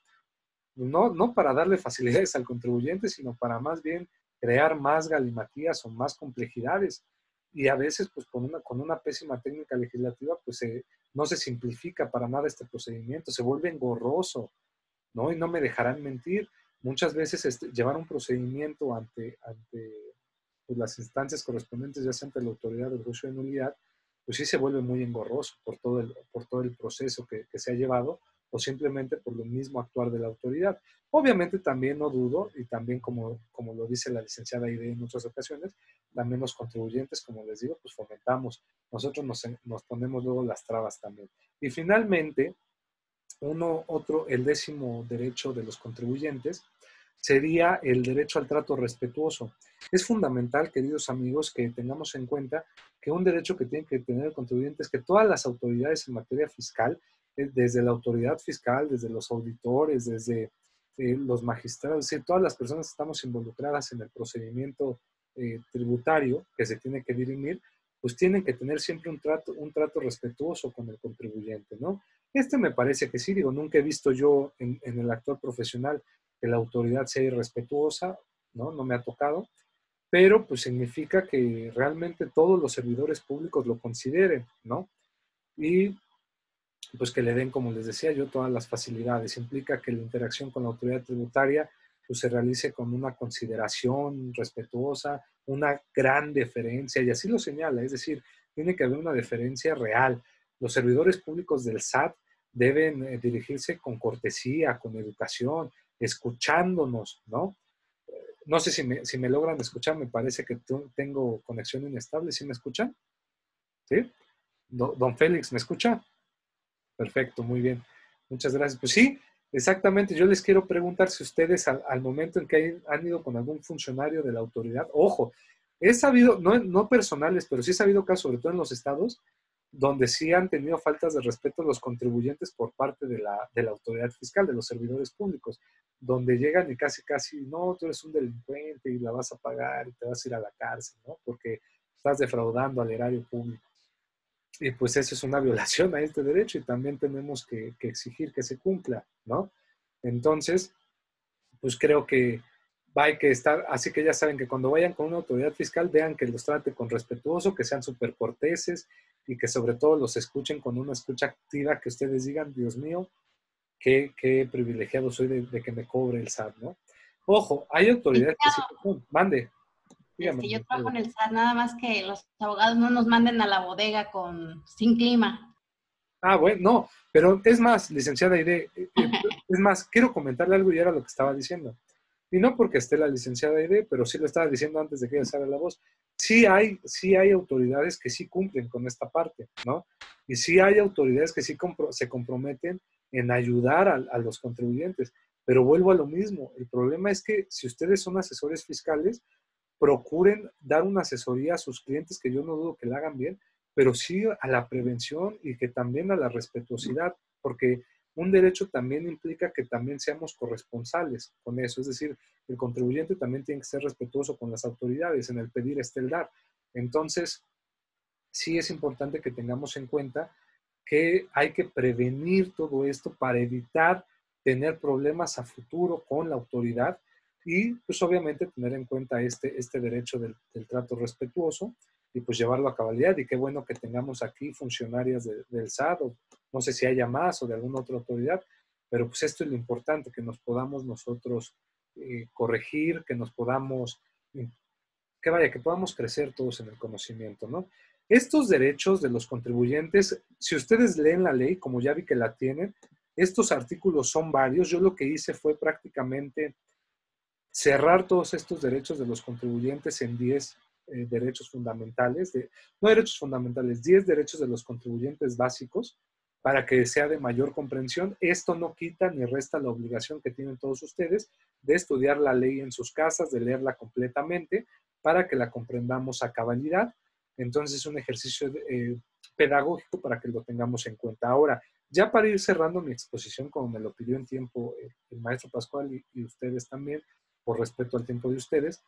no para darle facilidades al contribuyente, sino para más bien crear más galimatías o más complejidades. Y a veces, pues con una pésima técnica legislativa, pues no se simplifica para nada este procedimiento, se vuelve engorroso, ¿no? Y no me dejarán mentir. Muchas veces llevar un procedimiento ante pues, las instancias correspondientes, ya sea ante la autoridad del juicio de nulidad, pues sí se vuelve muy engorroso por todo el proceso que se ha llevado o simplemente por lo mismo actuar de la autoridad. Obviamente también no dudo, y también como lo dice la licenciada Aide en muchas ocasiones, también los contribuyentes, como les digo, pues fomentamos. Nosotros nos ponemos luego las trabas también. Y finalmente, el 10º derecho de los contribuyentes sería el derecho al trato respetuoso. Es fundamental, queridos amigos, que tengamos en cuenta que un derecho que tiene que tener el contribuyente es que todas las autoridades en materia fiscal, desde la autoridad fiscal, desde los auditores, desde los magistrados, es decir, todas las personas que estamos involucradas en el procedimiento tributario que se tiene que dirimir, pues tienen que tener siempre un trato respetuoso con el contribuyente, ¿no? Me parece que sí, digo, nunca he visto yo en el actor profesional que la autoridad sea irrespetuosa, ¿no? No me ha tocado, pero pues significa que realmente todos los servidores públicos lo consideren, ¿no? Y pues que le den, como les decía yo, todas las facilidades. Implica que la interacción con la autoridad tributaria pues se realice con una consideración respetuosa, una gran deferencia, y así lo señala, es decir, tiene que haber una deferencia real. Los servidores públicos del SAT deben dirigirse con cortesía, con educación, escuchándonos, ¿no? No sé si me logran escuchar, me parece que tengo conexión inestable. ¿Sí me escuchan? ¿Sí? Don Félix, ¿me escucha? Perfecto, muy bien. Muchas gracias. Pues sí, exactamente. Yo les quiero preguntar si ustedes al momento en que han ido con algún funcionario de la autoridad, ojo, he sabido, no personales, pero sí he sabido casos, sobre todo en los estados, donde sí han tenido faltas de respeto los contribuyentes por parte de la autoridad fiscal, de los servidores públicos, donde llegan y casi, no, tú eres un delincuente y la vas a pagar y te vas a ir a la cárcel, ¿no? Porque estás defraudando al erario público. Y pues eso es una violación a este derecho y también tenemos que exigir que se cumpla, ¿no? Entonces, pues creo que hay que estar, así que ya saben que cuando vayan con una autoridad fiscal, vean que los trate con respetuoso, que sean súper corteses y que sobre todo los escuchen con una escucha activa, que ustedes digan, Dios mío, qué privilegiado soy de que me cobre el SAT, ¿no? Ojo, hay autoridades que sí, mande. Dígame, yo trabajo en el SAT, nada más que los abogados no nos manden a la bodega sin clima. Ah, bueno, no, pero es más, licenciada Aide, es más, quiero comentarle algo y era lo que estaba diciendo. Y no porque esté la licenciada Aide, pero sí lo estaba diciendo antes de que ella salga la voz. Sí hay autoridades que sí cumplen con esta parte, ¿no? Y sí hay autoridades que sí se comprometen en ayudar a los contribuyentes. Pero vuelvo a lo mismo. El problema es que si ustedes son asesores fiscales, procuren dar una asesoría a sus clientes, que yo no dudo que la hagan bien, pero sí a la prevención y que también a la respetuosidad, porque un derecho también implica que también seamos corresponsales con eso, es decir, el contribuyente también tiene que ser respetuoso con las autoridades, en el pedir está el dar. Entonces, sí es importante que tengamos en cuenta que hay que prevenir todo esto para evitar tener problemas a futuro con la autoridad y pues obviamente tener en cuenta este derecho del trato respetuoso y pues llevarlo a cabalidad. Y qué bueno que tengamos aquí funcionarias del SAT, o no sé si haya más o de alguna otra autoridad, pero pues esto es lo importante, que nos podamos nosotros corregir, que nos podamos, que podamos crecer todos en el conocimiento, ¿no? Estos derechos de los contribuyentes, si ustedes leen la ley, como ya vi que la tienen, estos artículos son varios. Yo lo que hice fue prácticamente cerrar todos estos derechos de los contribuyentes en 10 derechos fundamentales, no derechos fundamentales, 10 derechos de los contribuyentes básicos para que sea de mayor comprensión. Esto no quita ni resta la obligación que tienen todos ustedes de estudiar la ley en sus casas, de leerla completamente para que la comprendamos a cabalidad. Entonces es un ejercicio pedagógico para que lo tengamos en cuenta. Ahora, ya para ir cerrando mi exposición, como me lo pidió en tiempo el maestro Pascual y ustedes también, por respeto al tiempo de ustedes,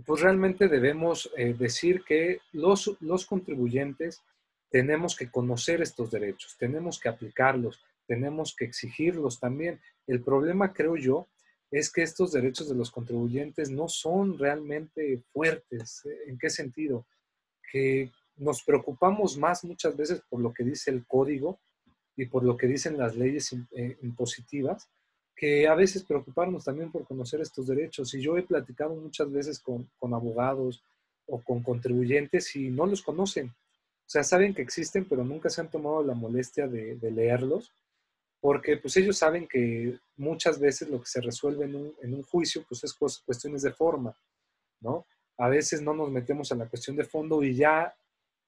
pues realmente debemos decir que los contribuyentes tenemos que conocer estos derechos, tenemos que aplicarlos, tenemos que exigirlos también. El problema, creo yo, es que estos derechos de los contribuyentes no son realmente fuertes. ¿En qué sentido? Que nos preocupamos más muchas veces por lo que dice el código y por lo que dicen las leyes impositivas, que a veces preocuparnos también por conocer estos derechos. Y yo he platicado muchas veces con abogados o con contribuyentes y no los conocen. O sea, saben que existen, pero nunca se han tomado la molestia de leerlos, porque pues ellos saben que muchas veces lo que se resuelve en un juicio pues es cuestiones de forma, ¿no? A veces no nos metemos en la cuestión de fondo y ya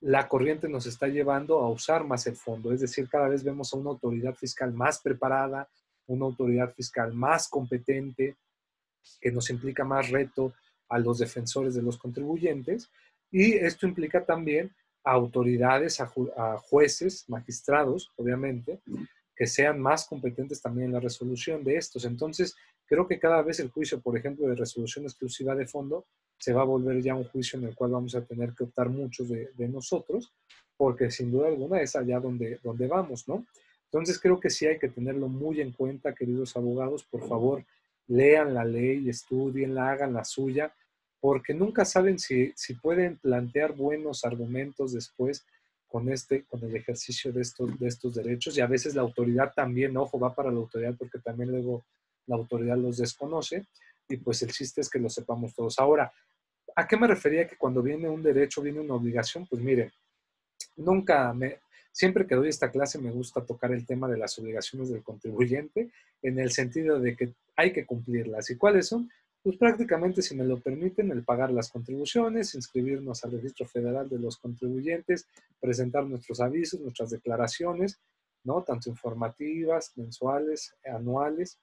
la corriente nos está llevando a usar más el fondo. Es decir, cada vez vemos a una autoridad fiscal más preparada, una autoridad fiscal más competente, que nos implica más reto a los defensores de los contribuyentes. Y esto implica también a autoridades, a jueces, magistrados, obviamente, que sean más competentes también en la resolución de estos. Entonces, creo que cada vez el juicio, por ejemplo, de resolución exclusiva de fondo, se va a volver ya un juicio en el cual vamos a tener que optar muchos de nosotros, porque sin duda alguna es allá donde vamos, ¿no? Entonces, creo que sí hay que tenerlo muy en cuenta, queridos abogados. Por favor, lean la ley, estudienla, hagan la suya, porque nunca saben si pueden plantear buenos argumentos después con el ejercicio de estos derechos. Y a veces la autoridad también, ojo, va para la autoridad porque también luego la autoridad los desconoce y pues el chiste es que lo sepamos todos. Ahora, ¿a qué me refería que cuando viene un derecho, viene una obligación? Pues miren, siempre que doy esta clase me gusta tocar el tema de las obligaciones del contribuyente en el sentido de que hay que cumplirlas. ¿Y cuáles son? Pues prácticamente, si me lo permiten, el pagar las contribuciones, inscribirnos al Registro Federal de los Contribuyentes, presentar nuestros avisos, nuestras declaraciones, ¿no? Tanto informativas, mensuales, anuales,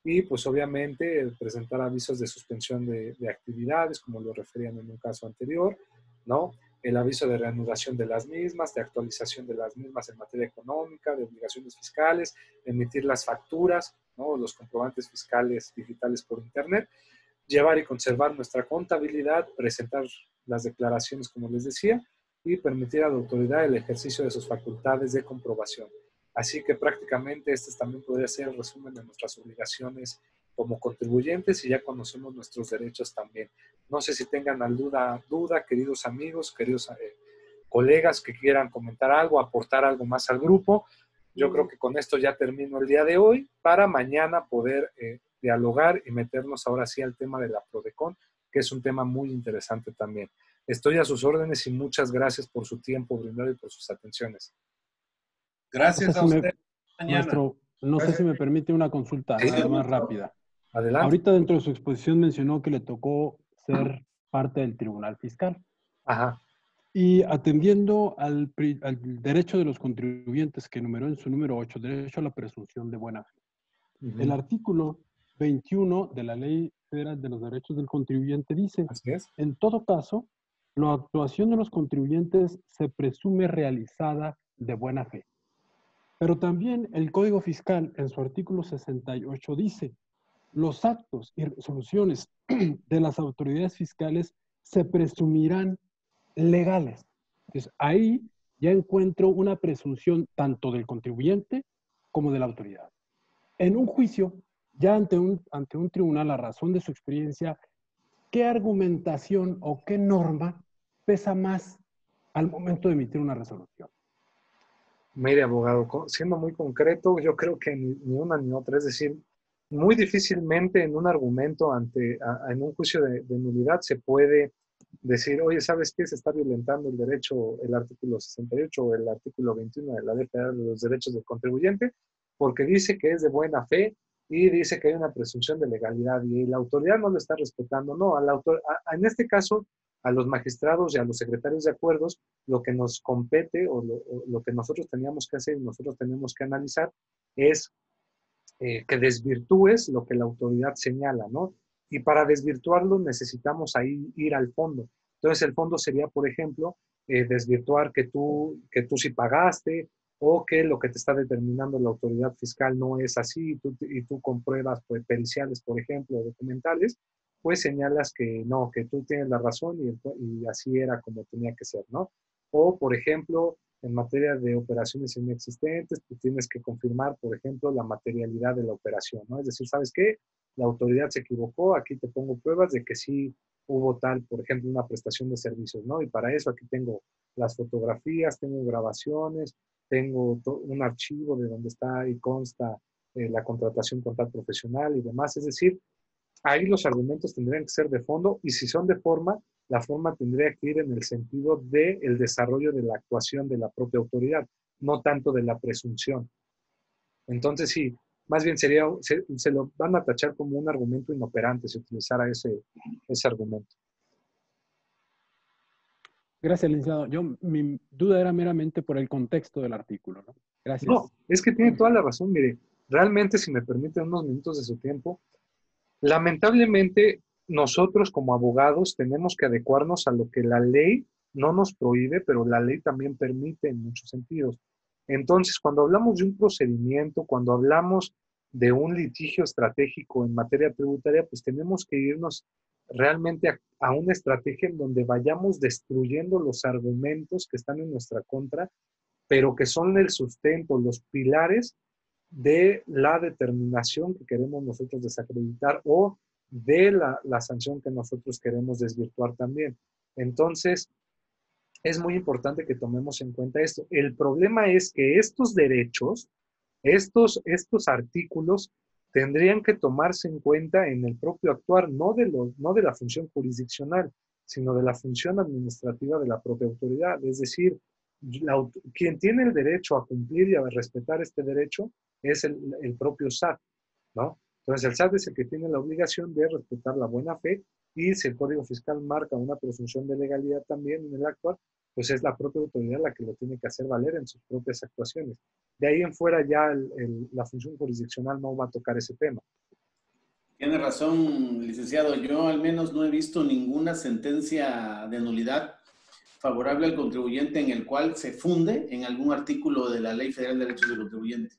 y pues obviamente presentar avisos de suspensión de actividades, como lo referían en un caso anterior, ¿no? El aviso de reanudación de las mismas, de actualización de las mismas en materia económica, de obligaciones fiscales, emitir las facturas, ¿no? Los comprobantes fiscales digitales por internet, llevar y conservar nuestra contabilidad, presentar las declaraciones, como les decía, y permitir a la autoridad el ejercicio de sus facultades de comprobación. Así que prácticamente este también podría ser el resumen de nuestras obligaciones como contribuyentes y ya conocemos nuestros derechos también. No sé si tengan alguna duda, queridos amigos, queridos colegas que quieran comentar algo, aportar algo más al grupo. Yo creo que con esto ya termino el día de hoy para mañana poder dialogar y meternos ahora sí al tema de la PRODECON, que es un tema muy interesante también. Estoy a sus órdenes y muchas gracias por su tiempo brindado y por sus atenciones. Gracias a usted. Maestro, no sé si me permite una consulta nada más rápida. Adelante. Ahorita dentro de su exposición mencionó que le tocó ser parte del Tribunal Fiscal. Ajá. Y atendiendo al derecho de los contribuyentes que enumeró en su número 8, derecho a la presunción de buena fe. El artículo 21 de la Ley Federal de los Derechos del Contribuyente dice, así es, en todo caso, la actuación de los contribuyentes se presume realizada de buena fe. Pero también el Código Fiscal, en su artículo 68, dice, los actos y resoluciones de las autoridades fiscales se presumirán legales. Entonces, ahí ya encuentro una presunción tanto del contribuyente como de la autoridad. En un juicio, ya ante un tribunal, a razón de su experiencia, ¿qué argumentación o qué norma pesa más al momento de emitir una resolución? Mire, abogado, siendo muy concreto, yo creo que ni una ni otra. Es decir, muy difícilmente en un argumento en un juicio de nulidad se puede decir, oye, ¿sabes qué? Se está violentando el derecho, el artículo 68 o el artículo 21 de la Ley Federal de los Derechos del Contribuyente, porque dice que es de buena fe y dice que hay una presunción de legalidad y la autoridad no lo está respetando. No, en este caso, a los magistrados y a los secretarios de acuerdos, lo que nos compete o lo que nosotros teníamos que hacer y nosotros tenemos que analizar es que desvirtúes lo que la autoridad señala, ¿no? Y para desvirtuarlo necesitamos ahí ir al fondo. Entonces el fondo sería, por ejemplo, desvirtuar que tú sí pagaste o que lo que te está determinando la autoridad fiscal no es así y tú con pruebas pues, periciales, por ejemplo, documentales, pues señalas que no, que tú tienes la razón y así era como tenía que ser, ¿no? O, por ejemplo, en materia de operaciones inexistentes, tú tienes que confirmar, por ejemplo, la materialidad de la operación, ¿no? Es decir, ¿sabes qué? La autoridad se equivocó, aquí te pongo pruebas de que sí hubo tal, por ejemplo, una prestación de servicios, ¿no? Y para eso aquí tengo las fotografías, tengo grabaciones, tengo un archivo de donde está y consta la contratación con tal profesional y demás. Es decir, ahí los argumentos tendrían que ser de fondo y si son de forma, la forma tendría que ir en el sentido del desarrollo de la actuación de la propia autoridad, no tanto de la presunción. Entonces, sí, más bien se lo van a tachar como un argumento inoperante si utilizara ese argumento. Gracias, licenciado. Mi duda era meramente por el contexto del artículo, ¿no? Gracias. No, es que tiene toda la razón. Mire, realmente, si me permiten unos minutos de su tiempo, lamentablemente, nosotros como abogados tenemos que adecuarnos a lo que la ley no nos prohíbe, pero la ley también permite en muchos sentidos. Entonces, cuando hablamos de un procedimiento, cuando hablamos de un litigio estratégico en materia tributaria, pues tenemos que irnos realmente a una estrategia en donde vayamos destruyendo los argumentos que están en nuestra contra, pero que son el sustento, los pilares de la determinación que queremos nosotros desacreditar o de la sanción que nosotros queremos desvirtuar también. Entonces, es muy importante que tomemos en cuenta esto. El problema es que estos derechos, estos artículos, tendrían que tomarse en cuenta en el propio actuar, no de la función jurisdiccional, sino de la función administrativa de la propia autoridad. Es decir, quien tiene el derecho a cumplir y a respetar este derecho es el propio SAT, ¿no? Entonces el SAT es el que tiene la obligación de respetar la buena fe y si el Código Fiscal marca una presunción de legalidad también en el actuar, pues es la propia autoridad la que lo tiene que hacer valer en sus propias actuaciones. De ahí en fuera ya la función jurisdiccional no va a tocar ese tema. Tiene razón, licenciado. Yo al menos no he visto ninguna sentencia de nulidad favorable al contribuyente en el cual se funde en algún artículo de la Ley Federal de Derechos del Contribuyente.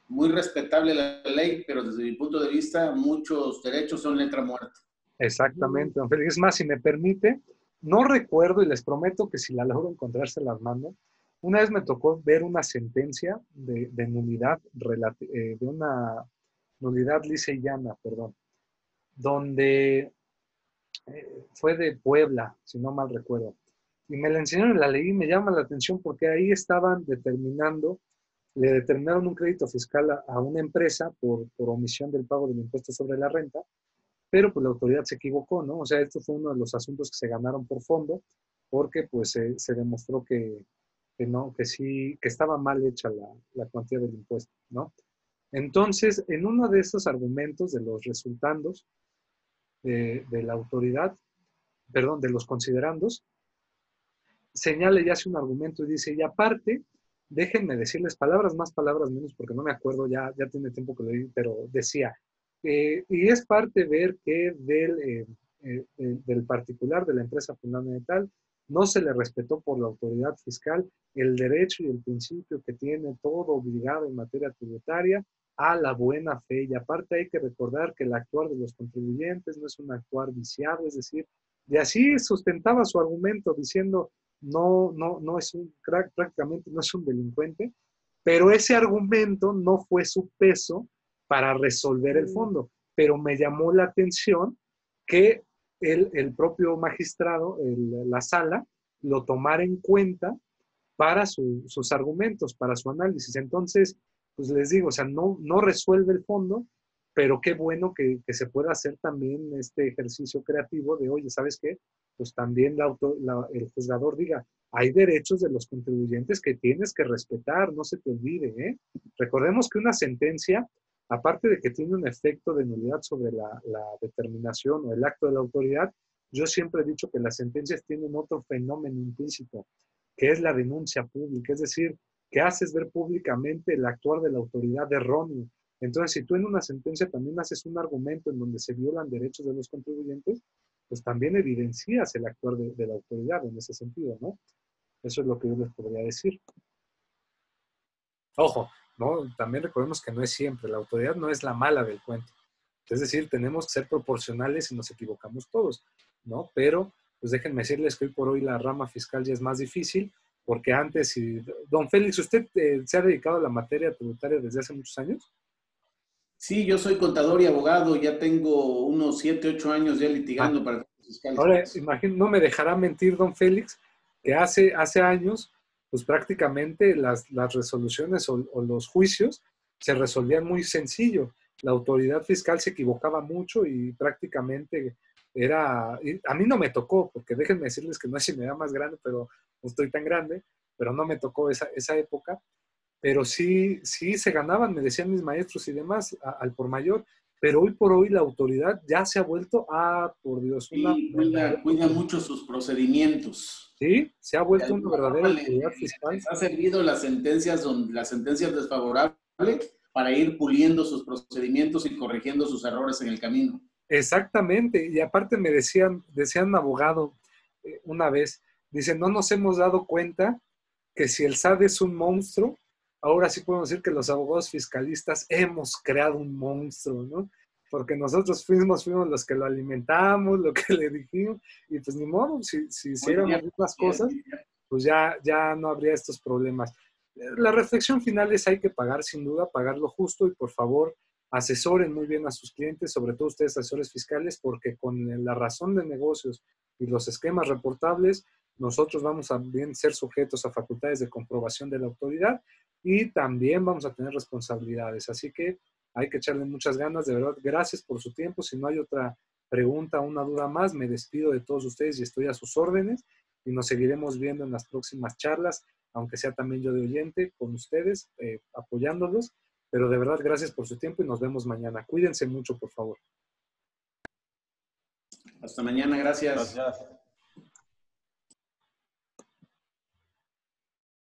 Muy respetable la ley, pero desde mi punto de vista, muchos derechos son letra muerta. Exactamente, don Félix. Es más, si me permite, no recuerdo y les prometo que si la logro encontrar se las mando. Una vez me tocó ver una sentencia de nulidad, de una nulidad lisa y llana, perdón, donde fue de Puebla, si no mal recuerdo. Y me la enseñaron, la leí y me llama la atención porque ahí estaban le determinaron un crédito fiscal a una empresa por omisión del pago del impuesto sobre la renta, pero pues la autoridad se equivocó, ¿no? O sea, esto fue uno de los asuntos que se ganaron por fondo, porque pues se demostró que sí, que estaba mal hecha la cuantía del impuesto, ¿no? Entonces, en uno de esos argumentos de los resultandos de la autoridad, perdón, de los considerandos, señala y hace un argumento y dice, y aparte, déjenme decirles palabras más, palabras menos, porque no me acuerdo, ya tiene tiempo que lo leí, pero decía, y es parte ver que del particular de la empresa fundamental no se le respetó por la autoridad fiscal el derecho y el principio que tiene todo obligado en materia tributaria a la buena fe. Y aparte hay que recordar que el actuar de los contribuyentes no es un actuar viciado, es decir, de así sustentaba su argumento diciendo no es prácticamente no es un delincuente, pero ese argumento no fue su peso para resolver el fondo. Pero me llamó la atención que el propio magistrado, la sala, lo tomara en cuenta para sus argumentos, para su análisis. Entonces, pues les digo, o sea, no resuelve el fondo, pero qué bueno que se pueda hacer también este ejercicio creativo de, oye, ¿sabes qué? Pues también el juzgador diga, hay derechos de los contribuyentes que tienes que respetar, no se te olvide, ¿eh? Recordemos que una sentencia, aparte de que tiene un efecto de nulidad sobre la determinación o el acto de la autoridad, yo siempre he dicho que las sentencias tienen otro fenómeno implícito, que es la denuncia pública, es decir, que haces ver públicamente el actuar de la autoridad erróneo. Entonces, si tú en una sentencia también haces un argumento en donde se violan derechos de los contribuyentes, pues también evidencias el actuar de la autoridad en ese sentido, ¿no? Eso es lo que yo les podría decir. Ojo, ¿no? También recordemos que no es siempre, la autoridad no es la mala del cuento. Es decir, tenemos que ser proporcionales y nos equivocamos todos, ¿no? Pero, pues déjenme decirles que hoy por hoy la rama fiscal ya es más difícil, porque antes, don Félix, ¿usted se ha dedicado a la materia tributaria desde hace muchos años? Sí, yo soy contador y abogado, ya tengo unos 7, 8 años ya litigando para fiscales. Ahora, imagino, no me dejará mentir, don Félix, que hace años, pues prácticamente las resoluciones o los juicios se resolvían muy sencillo. La autoridad fiscal se equivocaba mucho y prácticamente a mí no me tocó, porque déjenme decirles que no es si me da más grande, pero no estoy tan grande, pero no me tocó esa época. Pero sí se ganaban, me decían mis maestros y demás, al por mayor, pero hoy por hoy la autoridad ya se ha vuelto, por Dios, cuida mucho sus procedimientos. Sí, se ha vuelto una verdadera autoridad fiscal. Les ha servido las sentencias desfavorables para ir puliendo sus procedimientos y corrigiendo sus errores en el camino. Exactamente, y aparte me decían un abogado una vez, dice, no nos hemos dado cuenta que si el SAT es un monstruo, ahora sí podemos decir que los abogados fiscalistas hemos creado un monstruo, ¿no? Porque nosotros fuimos los que lo alimentamos, lo que le dijimos, y pues ni modo, si hiciéramos estas cosas, pues ya no habría estos problemas. La reflexión final es hay que pagar, sin duda, pagar lo justo, y por favor, asesoren muy bien a sus clientes, sobre todo ustedes asesores fiscales, porque con la razón de negocios y los esquemas reportables, nosotros vamos a bien ser sujetos a facultades de comprobación de la autoridad y también vamos a tener responsabilidades. Así que hay que echarle muchas ganas, de verdad. Gracias por su tiempo. Si no hay otra pregunta o una duda más, me despido de todos ustedes y estoy a sus órdenes y nos seguiremos viendo en las próximas charlas, aunque sea también yo de oyente con ustedes, apoyándolos. Pero de verdad, gracias por su tiempo y nos vemos mañana. Cuídense mucho, por favor. Hasta mañana, gracias. Gracias.